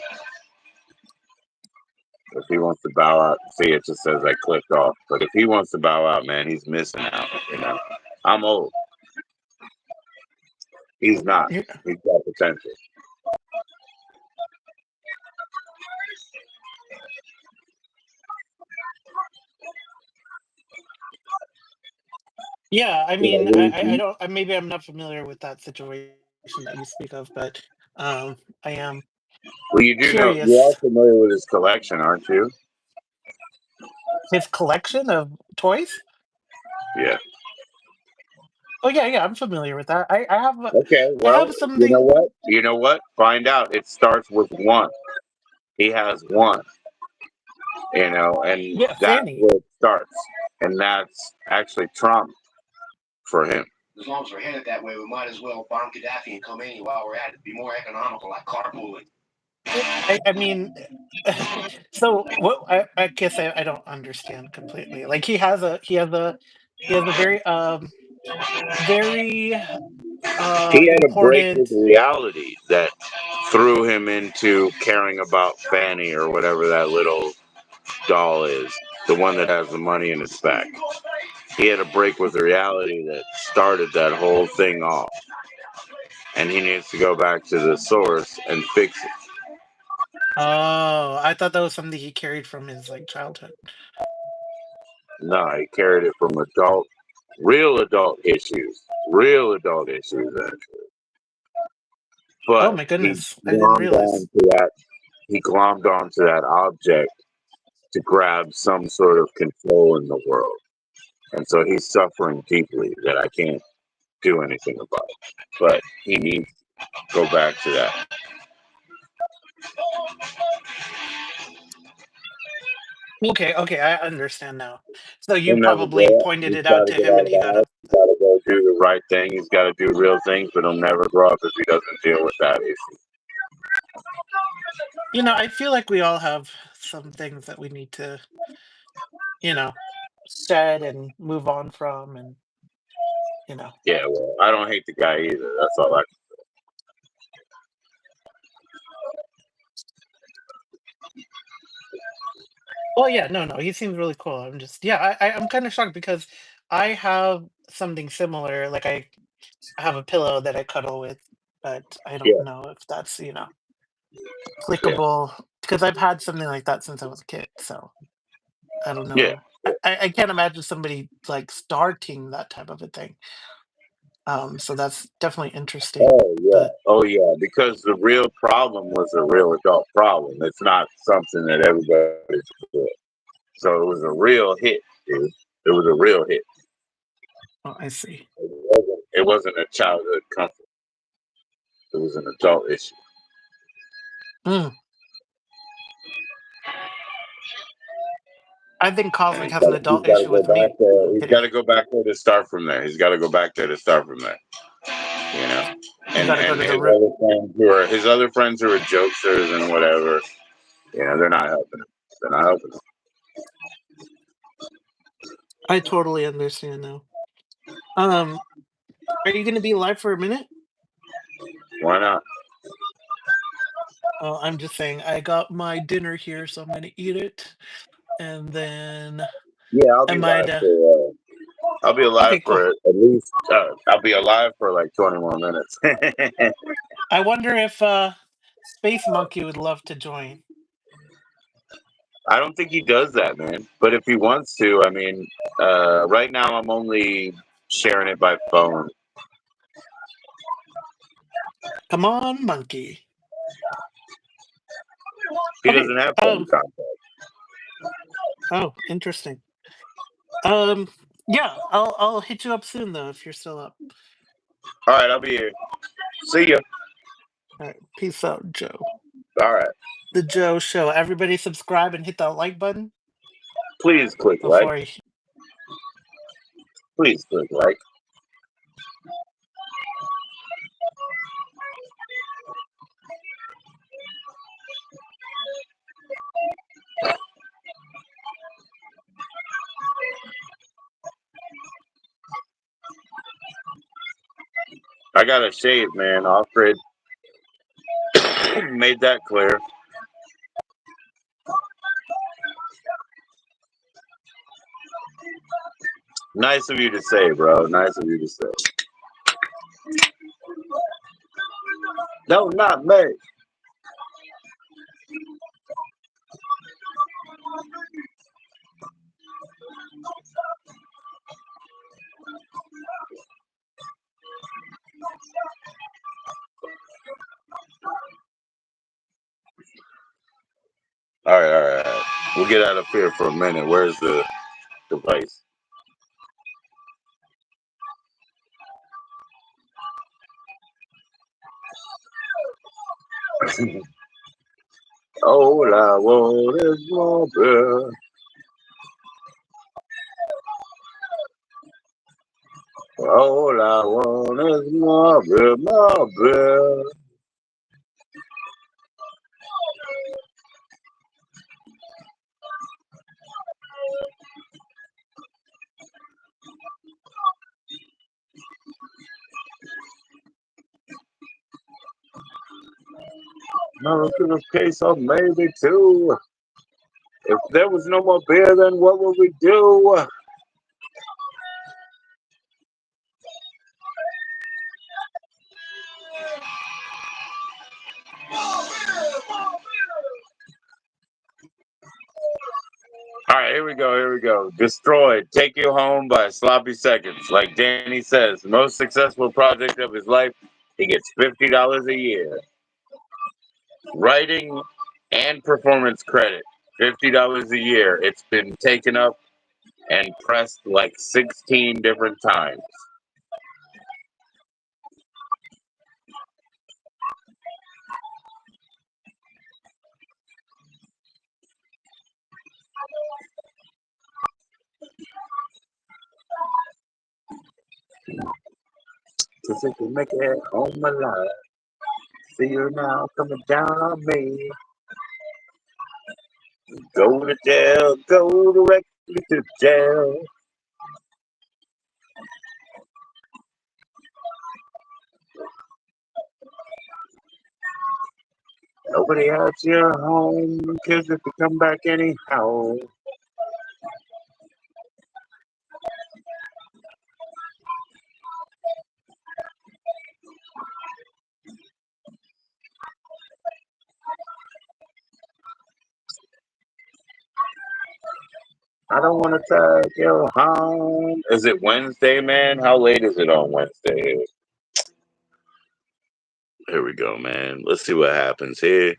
If he wants to bow out, see, it just says I clicked off. But if he wants to bow out, man, he's missing out. I'm old. He's not. Yeah. He's got potential. Yeah, I Yeah, mean, I don't. Maybe I'm not familiar with that situation that you speak of, but I am well, you do know you are curious. familiar with his collection, aren't you? His collection of toys. Yeah. Oh yeah, yeah, I'm familiar with that. Okay. I Well, have you know something. what? You know what? Find out. It starts with one. He has one. And Yeah, that's Fanny. where it starts. And that's actually Trump for him. As long as we're headed that way, we might as well bomb Gaddafi and Khomeini while we're at it. Be more economical, like carpooling. I mean, so what? I guess I don't understand completely. Like he has a very very He had a break with important. reality that threw him into caring about Fanny or whatever that little doll is, the one that has the money in its back. He had a break with reality that started that whole thing off. And he needs to go back to the source and fix it. Oh, I thought that was something he carried from his like childhood. No, he carried it from real adult issues. Real adult issues, actually. Oh But my he goodness, I didn't glommed realize. on to that. He glommed onto that object to grab some sort of control in the world. And so he's suffering deeply that I can't do anything about. But he needs to go back to that. Okay, okay, I understand now. So you He'll never probably grow up. pointed He's it got out to to get him, out and of he the got house. up. He's got to go do the right thing. He's got to do real things, but he'll never grow up if he doesn't deal with that issue. I feel like we all have some things that we need to, you know, shed and move on from, and you know. Yeah, well, I don't hate the guy either. That's all I. Oh yeah, no, no, he seems really cool. I'm just, yeah, I'm kind of shocked because I have something similar. Like I have a pillow that I cuddle with, but I don't Yeah, know if that's yeah, applicable because I've had something like that since I was a kid. So I don't yeah. know. I can't imagine somebody like starting that type of a thing. So that's definitely interesting. But Oh yeah. Because the real problem was a real adult problem. It's not something that everybody's doing. So it was a real hit, dude. It was a real hit. oh, I see. It wasn't a childhood comfort. It was an adult issue. Mm. I think Cosmic And has an he's adult got to issue go with back me. there. I'm He's got kidding. to go back there to start from there. He's got to go back there to start from there. You know. You got to go And to the his root. other friends who are jokesters and whatever, they're not helping him. They're not helping him. I totally understand now. Um, are you going to be live for a minute? Why not? Oh, I'm just saying. I got my dinner here, so I'm going to eat it, and then Yeah, I'll I be might. live for. I'll be alive Okay, cool. for at least. I'll be alive for like 20 more minutes. I wonder if Space Monkey would love to join. I don't think he does that, man. But if he wants to, I mean, right now I'm only sharing it by phone. Come on, Monkey. He Okay. doesn't have phone contact. Oh, interesting. Yeah, I'll hit you up soon though if you're still up. All right, I'll be here. See ya. All right, peace out, Joe. All right. The Joe Show. Everybody subscribe and hit that like button Please click like. before you. Please click like. I got a shave, man. Off grid. Made that clear. Nice of you to say, bro. Nice of you to say. No, not me. All right, all right, all right. We'll get out of here for a minute. Where's the device? All I want is more beer. All I want is more beer, more beer. No, to the case of maybe two. If there was no more beer, then what would we do? All right, here we go. Here we go. Destroyed. Take You Home by Sloppy Seconds. Like Danny says, the most successful project of his life, he gets $50 a year. Writing and performance credit, $50 a year. It's been taken up and pressed like 16 different times. Cause if you make it home alive, see you now coming down on me. Go to jail, go directly to jail. Nobody has your home, cause if you come back anyhow. I don't want to take you home. Is it Wednesday, man? How late is it on Wednesday? Here we go, man. Let's see what happens here.